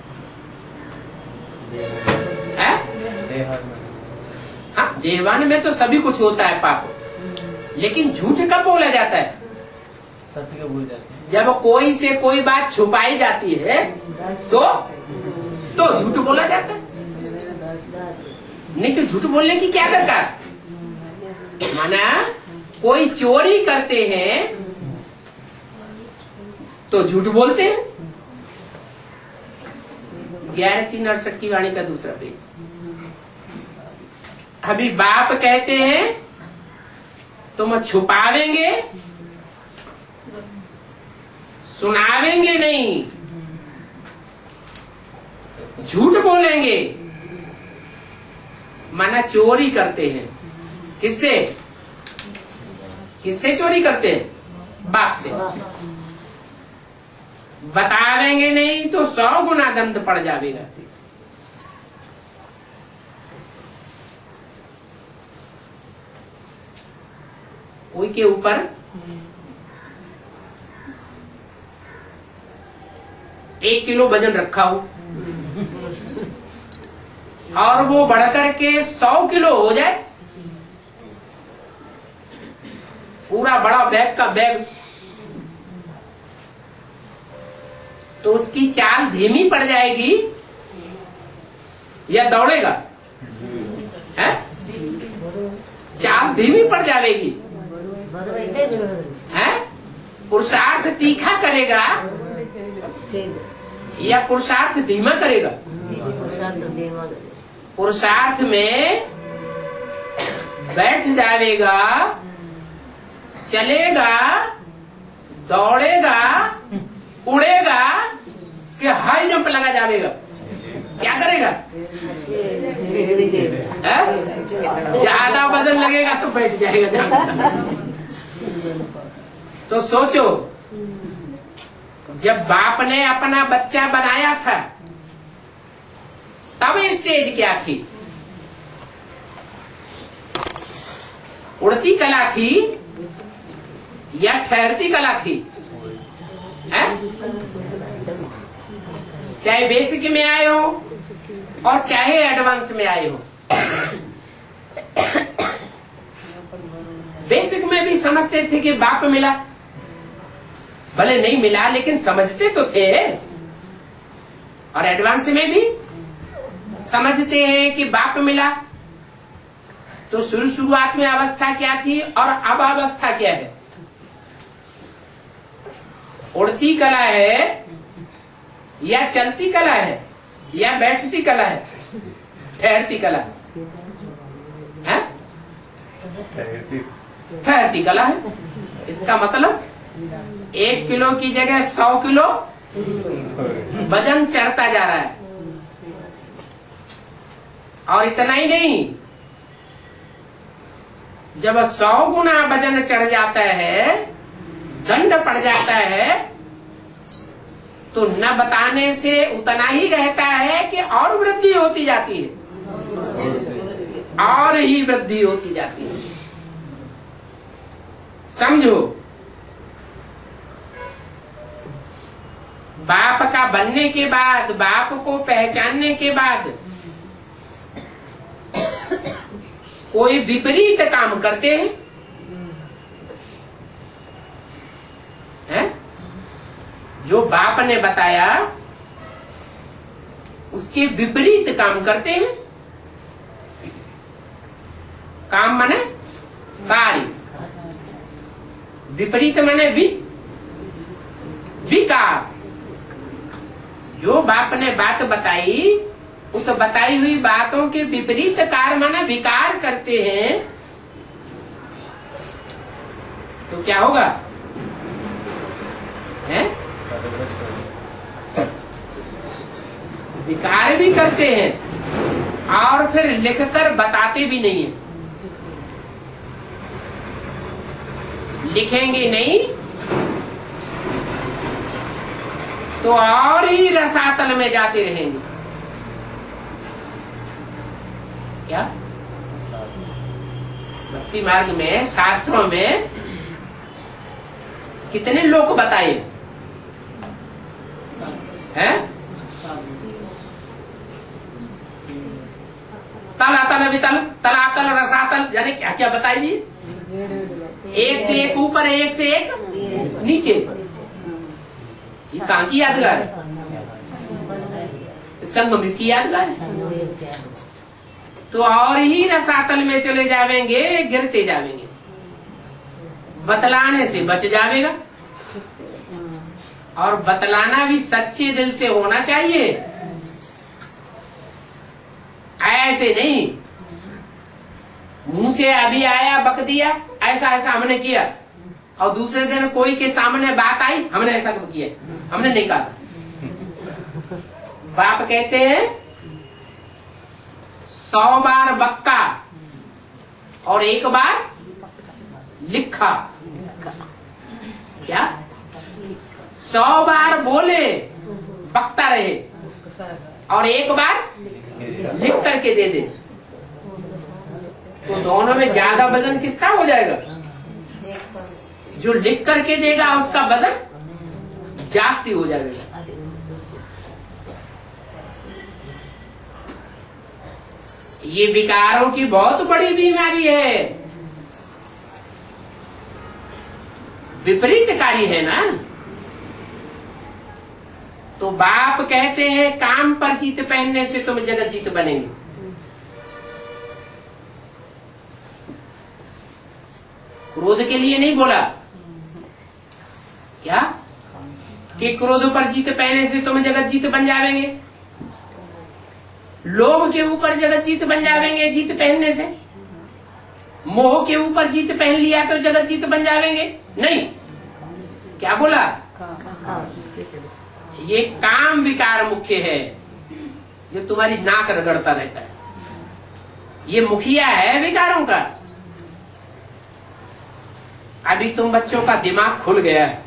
हाँ, देवान में तो सभी कुछ होता है पाप, लेकिन झूठ कब बोला जाता है? सत्य को भूल जाते हैं। जब कोई से कोई बात छुपाई जाती है तो झूठ बोला जाता है। नहीं तो झूठ बोलने की क्या दरकार? माना कोई चोरी करते हैं तो झूठ बोलते हैं। 11:368 की वाणी का दूसरा पेज। अभी बाप कहते हैं तुम छुपावेंगे, सुनावेंगे नहीं, झूठ बोलेंगे। माना चोरी करते हैं। किससे? किससे चोरी करते हैं? बाप से। बतावेंगे नहीं तो 100 गुना दंड पड़ जाएगा। कोई के ऊपर 1 किलो वजन रखा हो और वो बढ़कर के 100 किलो हो जाए, पूरा बड़ा बैग का बैग, तो उसकी चाल धीमी पड़ जाएगी या दौड़ेगा? है? चाल धीमी पड़ जाएगी। है? पुरुषार्थ तीखा करेगा या पुरुषार्थ धीमा करेगा? पुरुषार्थ में बैठ जाएगा, चलेगा, दौड़ेगा, उड़ेगा कि हाई जंप लगा जाएगा। क्या करेगा? ज्यादा वजन लगेगा तो बैठ जाएगा ज्यादा। तो सोचो, जब बाप ने अपना बच्चा बनाया था तब स्टेज क्या थी? उड़ती कला थी या ठहरती कला थी? है? चाहे बेसिक में आए हो और चाहे एडवांस में आए हो, बेसिक में भी समझते थे कि बाप मिला, भले नहीं मिला लेकिन समझते तो थे। और एडवांस में भी समझते हैं कि बाप मिला। तो शुरुआत में अवस्था क्या थी और अब अवस्था क्या है? उड़ती कला है या चलती कला है या बैठती कला है? ठहरती कला है? ठहरती कला है। इसका मतलब 1 किलो की जगह 100 किलो वजन चढ़ता जा रहा है। और इतना ही नहीं, जब 100 गुना वजन चढ़ जाता है, दंड पड़ जाता है, तो न बताने से उतना ही रहता है कि और वृद्धि होती जाती है, और ही वृद्धि होती जाती है। समझो, बाप का बनने के बाद, बाप को पहचानने के बाद कोई विपरीत काम करते हैं? जो बाप ने बताया उसके विपरीत काम करते हैं। काम माने कार्य, विपरीत माने विकार। जो बाप ने बात बताई, उस बताई हुई बातों के विपरीत कार्य माने विकार करते हैं, तो क्या होगा? है? विकार भी करते हैं और फिर लिखकर बताते भी नहीं है। लिखेंगे नहीं तो और ही रसातल में जाते रहेंगे। क्या भक्ति मार्ग में, शास्त्रों में कितने लोक बताए हैं? तल अतल वितल, तलातल रसातल, यानी क्या क्या बताइए? एक से एक ऊपर, एक से एक नीचे। ये कहाँ की यादगार है? संगम की यादगार है। तो और ही रसातल में चले जावेंगे, गिरते जावेंगे। बतलाने से बच जावेगा, और बतलाना भी सच्चे दिल से होना चाहिए। ऐसे नहीं मुंह से अभी आया बक दिया, ऐसा ऐसा हमने किया, और दूसरे दिन कोई के सामने बात आई, हमने ऐसा किया, हमने नहीं कहा। बाप कहते हैं 100 बार बक्का और 1 बार लिखा। क्या? 100 बार बोले, बकता रहे, और 1 बार लिख करके दे दे, तो दोनों में ज्यादा वजन किसका हो जाएगा? जो लिख करके देगा उसका वजन जास्ती हो जाएगा। ये विकारों की बहुत बड़ी बीमारी है, विपरीतकारी है ना। तो बाप कहते हैं काम पर जीत पहनने से तुम जगत जीत बनेंगे। क्रोध के लिए नहीं बोला क्या कि क्रोध पर जीत पहनने से तुम जगत जीत बन जावेंगे। लोभ के ऊपर जगत जीत बन जावेंगे जीत पहनने से। मोह के ऊपर जीत पहन लिया तो जगत जीत बन जावेंगे, नहीं। क्या बोला? ये काम विकार मुख्य है, जो तुम्हारी नाक रगड़ता रहता है। ये मुखिया है विकारों का। अभी तुम बच्चों का दिमाग खुल गया है,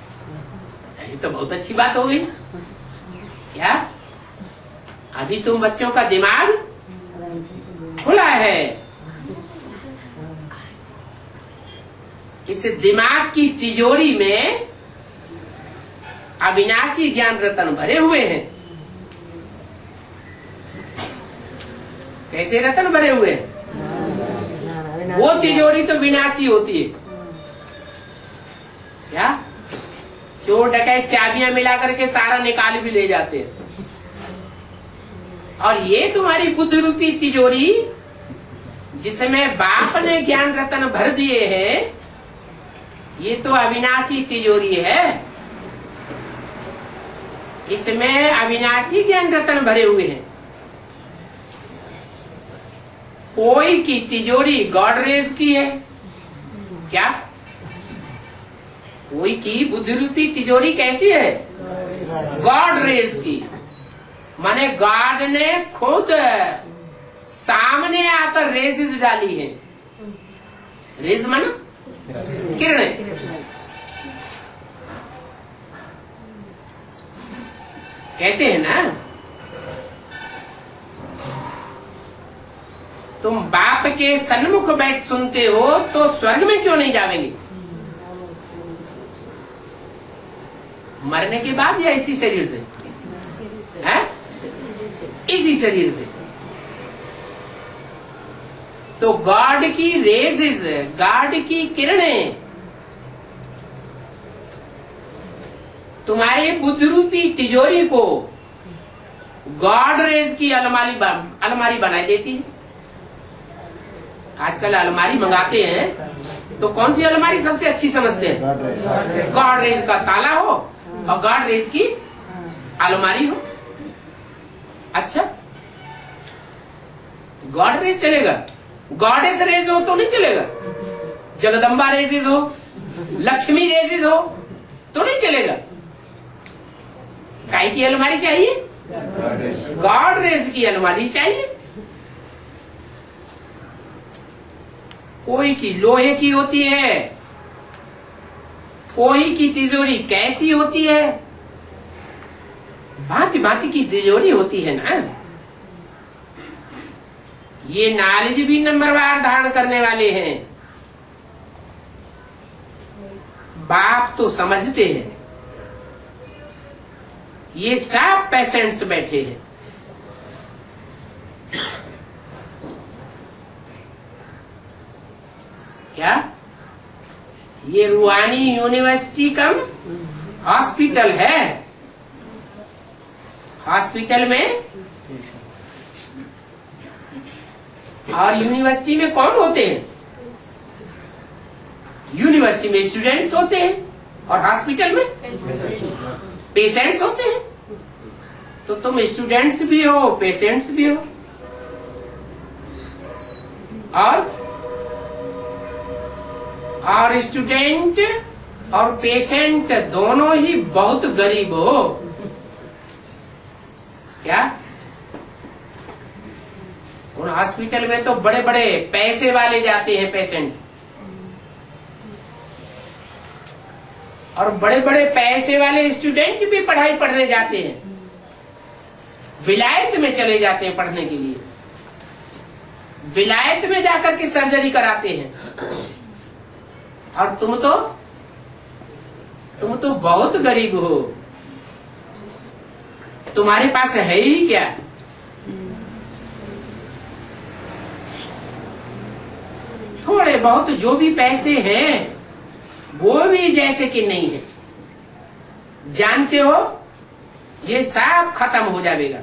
ये तो बहुत अच्छी बात हो गई। क्या? अभी तुम बच्चों का दिमाग खुला है। इस दिमाग की तिजोरी में अविनाशी ज्ञान रतन भरे हुए हैं। कैसे रतन भरे हुए हैं? वो तिजोरी तो विनाशी होती है। क्या? चोर डकैत चाबियां मिला करके सारा निकाल भी ले जाते हैं। और ये तुम्हारी बुद्धि रूपी तिजोरी, जिसमें बाप ने ज्ञान रतन भर दिए हैं, ये तो अविनाशी तिजोरी है। इसमें अविनाशी ज्ञान रतन भरे हुए हैं। कोई की तिजोरी गॉडरेज की है। क्या? कोई की बुद्धि रूपी तिजोरी कैसी है? गॉडरेज की। माने गॉड ने खुद सामने आकर रेजेस डाली है। रेज माना किरणें। कहते हैं ना, तुम बाप के सन्मुख बैठ सुनते हो तो स्वर्ग में क्यों नहीं जावेंगे? मरने के बाद या इसी शरीर से? इसी शरीर से। तो गॉड की रेजेस, गॉड की किरणें तुम्हारे बुद्ध रूपी तिजोरी को गॉड रेज की अलमारी बनाई देती है। आजकल अलमारी मंगाते हैं तो कौन सी अलमारी सबसे अच्छी समझते हैं? गॉड रेज का ताला हो और गॉड रेज की अलमारी हो। अच्छा, गॉड रेज चलेगा, गॉडेस रेज हो तो नहीं चलेगा। जगदम्बा रेजेस हो, लक्ष्मी रेजेस हो तो नहीं चलेगा। काय की अलमारी चाहिए? गॉड रेज की अलमारी चाहिए। कोई की लोहे की होती है, कोई की तिजोरी कैसी होती है, भांति भांति की तिजोरी होती है ना। ये नॉलेज भी नंबरवार धारण करने वाले हैं। बाप तो समझते हैं, ये सब पेशेंट्स बैठे हैं। क्या ये रूहानी यूनिवर्सिटी कम हॉस्पिटल है? हॉस्पिटल में और यूनिवर्सिटी में कौन होते हैं? यूनिवर्सिटी में स्टूडेंट्स होते हैं और हॉस्पिटल में पेशेंट्स होते हैं। तो तुम स्टूडेंट्स भी हो, पेशेंट्स भी हो। और स्टूडेंट और पेशेंट दोनों ही बहुत गरीब हो। क्या उन हॉस्पिटल में तो बड़े बड़े पैसे वाले जाते हैं पेशेंट, और बड़े बड़े पैसे वाले स्टूडेंट भी पढ़ाई पढ़ने जाते हैं, विलायत में चले जाते हैं पढ़ने के लिए, विलायत में जाकर के सर्जरी कराते हैं। और तुम तो बहुत गरीब हो। तुम्हारे पास है ही क्या? थोड़े बहुत जो भी पैसे हैं वो भी जैसे कि नहीं है। जानते हो ये सब खत्म हो जाएगा।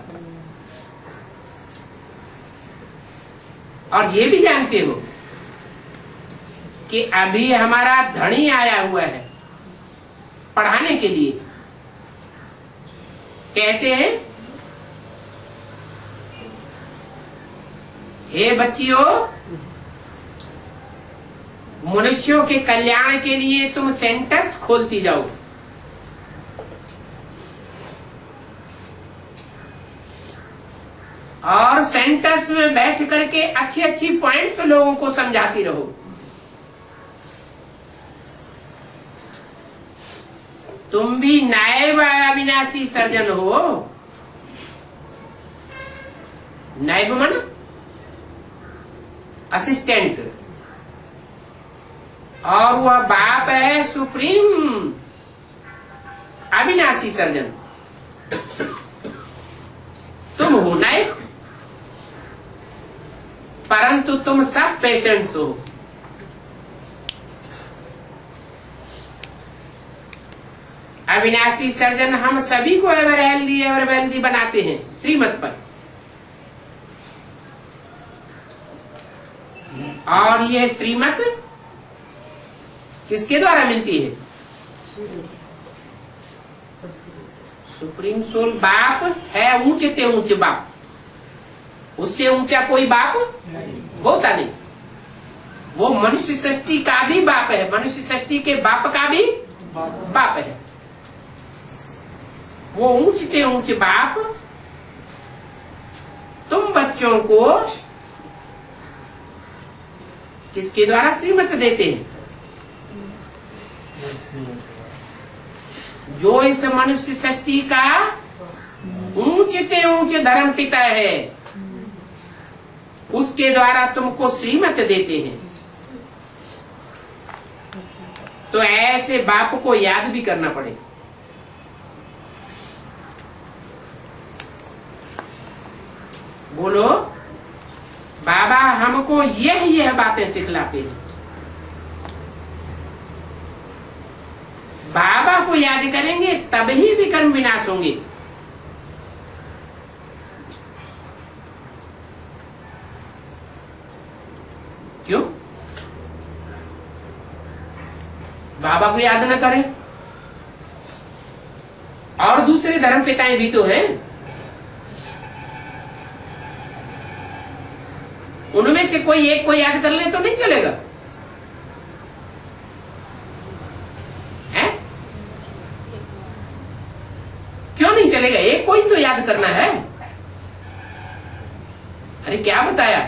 और ये भी जानते हो कि अभी हमारा धनी आया हुआ है पढ़ाने के लिए। कहते हैं, हे बच्चियों, मनुष्यों के कल्याण के लिए तुम सेंटर्स खोलती जाओ। और सेंटर्स में बैठ करके अच्छी अच्छी पॉइंट्स लोगों को समझाती रहो। तुम भी नायब अविनाशी सर्जन हो। नायब मन असिस्टेंट, और वह बाप है सुप्रीम अविनाशी सर्जन। तुम हो नायब, परंतु तुम सब पेशेंट्स हो। अविनाशी सर्जन हम सभी को एवर हेल्दी बनाते हैं श्रीमत पर। और यह श्रीमत किसके द्वारा मिलती है? सुप्रीम सोल बाप है, ऊंचे ते ऊंचे बाप। उससे ऊंचा कोई बाप होता नहीं। वो मनुष्य सृष्टि का भी बाप है, मनुष्य सृष्टि के बाप का भी बाप है। वो ऊंचे ऊंचे बाप तुम बच्चों को किसके द्वारा श्रीमत देते हैं? जो इस मनुष्य सृष्टि का ऊंचे ऊंचे धर्म पिता है, उसके द्वारा तुमको श्रीमत देते हैं। तो ऐसे बाप को याद भी करना पड़ेगा। बोलो, बाबा हमको यह बातें सिखलाते हैं। बाबा को याद करेंगे तभी विकर्म विनाश होंगे। क्यों? बाबा को याद न करें? और दूसरे धर्म पिताएं भी तो हैं, उनमें से कोई एक को याद कर ले तो नहीं चलेगा? है? क्यों नहीं चलेगा? एक को ही तो याद करना है। अरे क्या बताया?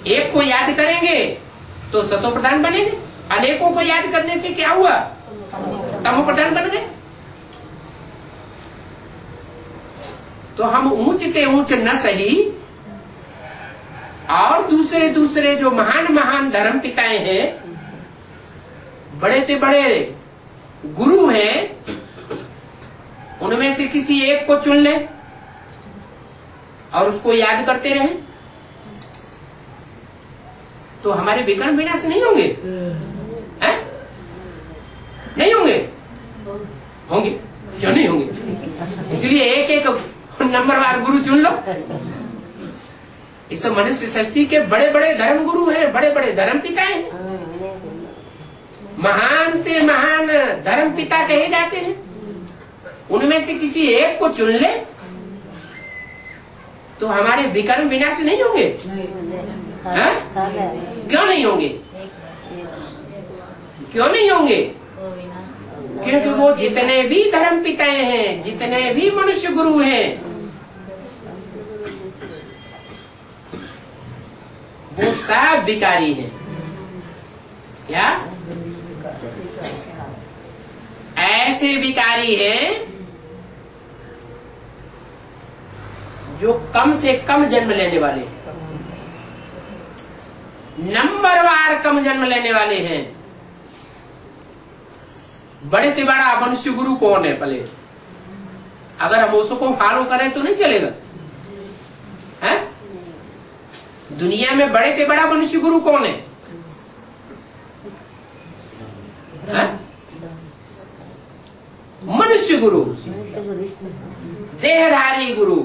एक को याद करेंगे तो सतो प्रधान बनेंगे, अनेकों को याद करने से क्या हुआ? तमो प्रधान बन गए। तो हम ऊंचते ऊंच न सही, और दूसरे दूसरे जो महान महान धर्म पिताएं हैं, बड़े से बड़े गुरु हैं, उनमें से किसी एक को चुन ले और उसको याद करते रहे, तो हमारे विकर्म विनाश नहीं होंगे? हैं? नहीं होंगे? होंगे। क्यों नहीं होंगे? इसलिए एक एक नंबरवार गुरु चुन लो। इस मनुष्य सृष्टि के बड़े बड़े धर्म गुरु हैं, बड़े बड़े धर्म पिता हैं, महान से महान धर्म पिता कहे जाते हैं। उनमें से किसी एक को चुन ले तो हमारे विकर्म विनाश नहीं होंगे? क्यों नहीं होंगे? क्यों नहीं होंगे? क्योंकि वो जितने भी धर्म पिताएं हैं, जितने भी मनुष्य गुरु हैं, वो सब विकारी हैं। क्या? ऐसे विकारी हैं जो कम से कम जन्म लेने वाले, नंबरवार कम जन्म लेने वाले हैं। बड़े से बड़ा मनुष्य गुरु कौन है? पहले अगर हम उसको फॉलो करें तो नहीं चलेगा। है? दुनिया में बड़े से बड़ा मनुष्य गुरु कौन है? मनुष्य गुरु, देहधारी गुरु।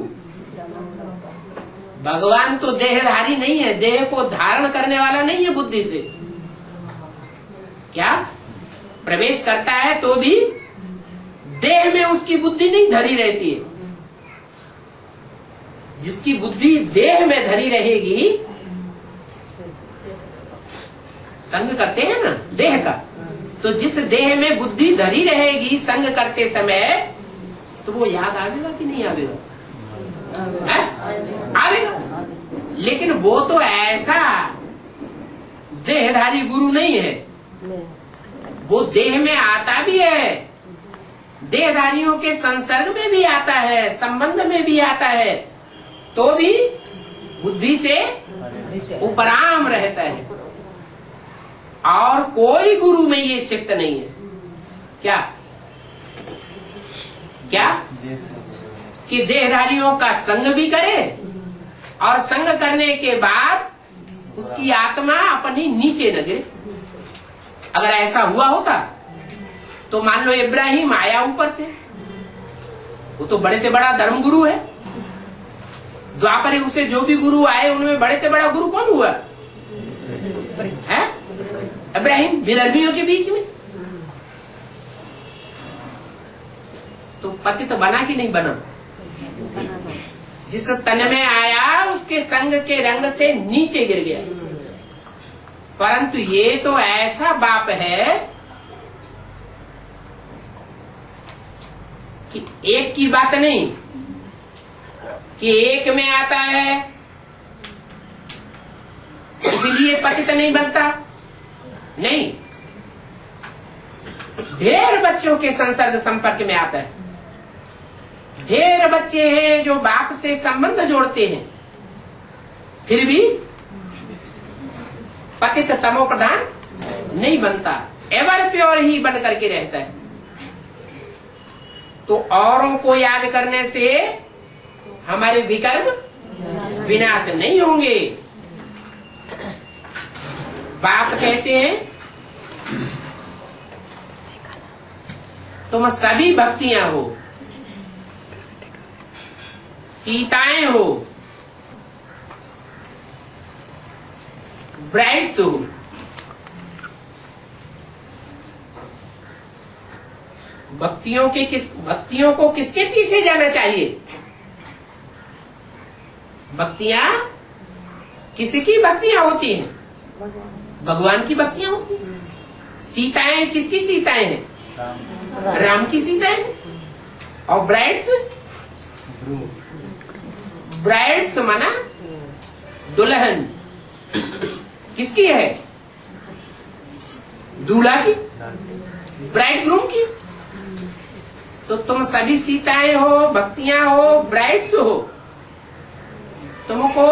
भगवान तो देहधारी नहीं है, देह को धारण करने वाला नहीं है बुद्धि से। क्या? प्रवेश करता है तो भी देह में उसकी बुद्धि नहीं धरी रहती है। जिसकी बुद्धि देह में धरी रहेगी, संग करते हैं ना देह का, तो जिस देह में बुद्धि धरी रहेगी संग करते समय, तो वो याद आवेगा कि नहीं आवेगा? आवेगा। लेकिन वो तो ऐसा देहधारी गुरु नहीं है, वो देह में आता भी है, देहधारियों के संसर्ग में भी आता है, संबंध में भी आता है, तो भी बुद्धि से उपराम रहता है। और कोई गुरु में ये सिक्त नहीं है। क्या? क्या? कि देहधारियों का संग भी करे और संग करने के बाद उसकी आत्मा अपनी नीचे न गिरे। अगर ऐसा हुआ होता तो मान लो इब्राहिम आया ऊपर से, वो तो बड़े से बड़ा धर्म गुरु है। द्वापर उसे जो भी गुरु आए उनमें बड़े से बड़ा गुरु कौन हुआ? है इब्राहिम, बिलर्मियों के बीच में। तो पति तो बना कि नहीं बना? जिस तन में आया उसके संग के रंग से नीचे गिर गया। परंतु ये तो ऐसा बाप है कि एक की बात नहीं कि एक में आता है इसलिए पतित नहीं बनता, नहीं, ढेर बच्चों के संसर्ग संपर्क में आता है। ढेर बच्चे हैं जो बाप से संबंध जोड़ते हैं, फिर भी पतित तमो प्रधान नहीं बनता, एवर प्योर ही बन करके रहता है। तो औरों को याद करने से हमारे विकर्म विनाश नहीं होंगे। बाप कहते हैं तुम सभी भक्तियां हो, सीताएं हो, ब्राइड्स हो, भक्तियों को किसके पीछे जाना चाहिए? भक्तियां किसकी भक्तियां होती हैं? भगवान की भक्तियां होती हैं। सीताएं किसकी सीताएं हैं? राम की सीताएं। और ब्राइड्स माना दुल्हन किसकी है? दूल्हा की, ब्राइड ग्रूम की। तो तुम सभी सीताएं हो, भक्तियां हो, ब्राइड्स हो। तुमको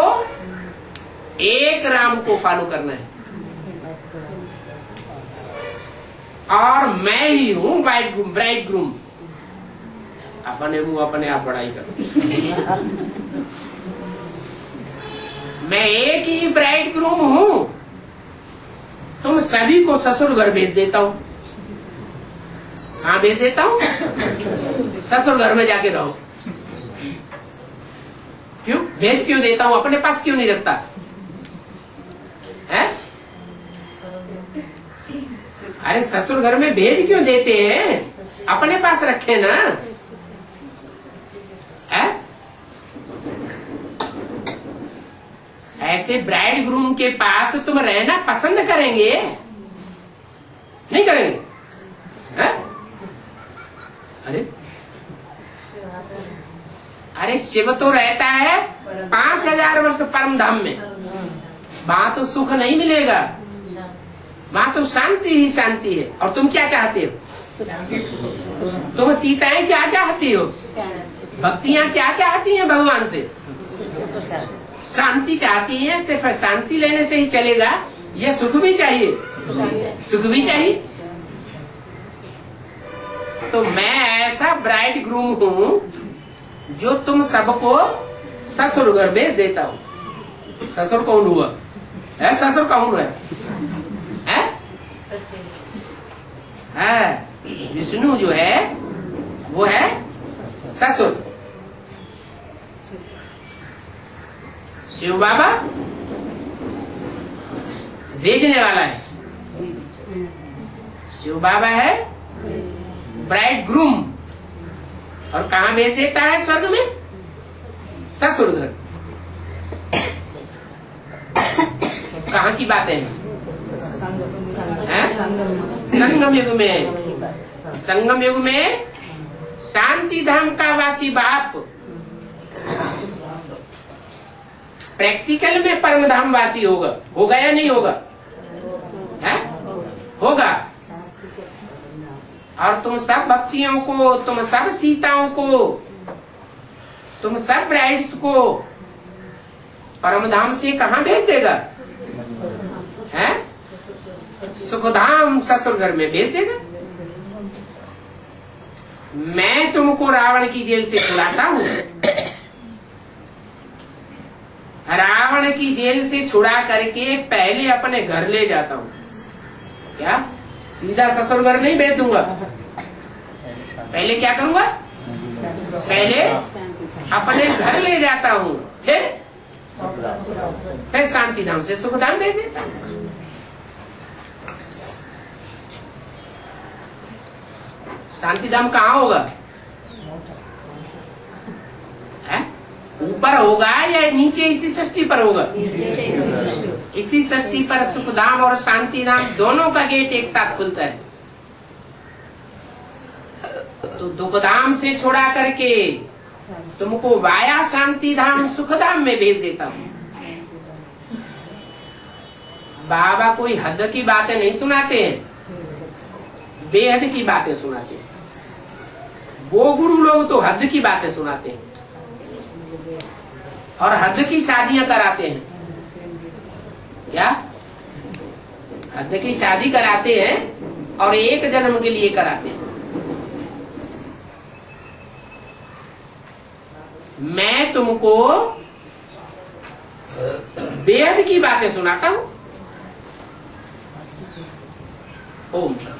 एक राम को फॉलो करना है और मैं ही हूं ब्राइड ग्रूम। अपने मुंह अपने आप बड़ाई करो। मैं एक ही ब्राइड ग्रूम हूं। तुम सभी को ससुर घर भेज देता हूं। हाँ, भेज देता हूं। ससुर घर में जाके रहो। क्यों भेज क्यों देता हूं? अपने पास क्यों नहीं रखता है? अरे ससुर घर में भेज क्यों देते हैं? अपने पास रखे ना है? ऐसे ब्राइड ग्रूम के पास तुम रहना पसंद करेंगे? नहीं करेंगे है? अरे शिव तो रहता है 5000 वर्ष परम धाम में। वहां तो सुख नहीं मिलेगा, वहां तो शांति ही शांति है। और तुम क्या चाहते हो? तुम सीताएं क्या चाहती हो? भक्तियां क्या चाहती हैं भगवान से? शांति चाहती हैं। सिर्फ शांति लेने से ही चलेगा? ये सुख भी चाहिए, सुख भी चाहिए। तो मैं ऐसा ब्राइड ग्रूम हूं जो तुम सबको ससुर घर भेज देता हूं। ससुर कौन हुआ है? ससुर कौन है? विष्णु जो है वो है ससुर। शिव बाबा भेजने वाला है। शिव बाबा है ब्राइड ग्रूम। और कहाँ भेज देता है? स्वर्ग में, ससुर घर। कहाँ की बातें हैं? संगम युग में। संगम युग में शांति धाम का वासी बाप प्रैक्टिकल में परम धाम वासी होगा या नहीं होगा? है? होगा। और तुम सब भक्तियों को, तुम सब सीताओं को, तुम सब ब्राइड्स को परम धाम से कहाँ भेज देगा? है? सुखधाम ससुर घर में भेज देगा। मैं तुमको रावण की जेल से छुड़ाता हूँ। रावण की जेल से छुड़ा करके पहले अपने घर ले जाता हूँ। क्या सीधा ससुर घर नहीं भेज दूंगा? पहले क्या करूंगा? पहले अपने घर ले जाता हूँ, फिर शांति धाम से सुखधाम भेज देता हूँ। शांति धाम कहाँ होगा? ऊपर होगा या नीचे इसी सृष्टि पर होगा? इसी सृष्टि पर सुखधाम और शांति धाम दोनों का गेट एक साथ खुलता है। तो दुखधाम से छोड़ा करके तुमको वाया शांति धाम सुखधाम में भेज देता हूँ। बाबा कोई हद की बातें नहीं सुनाते हैं, बेहद की बातें सुनाते हैं। वो गुरु लोग तो हद की बातें सुनाते हैं और हद की शादियां कराते हैं। क्या हद की शादी कराते हैं और एक जन्म के लिए कराते हैं। मैं मैं तुमको वेद की बातें सुनाता हूं। ओम शांति।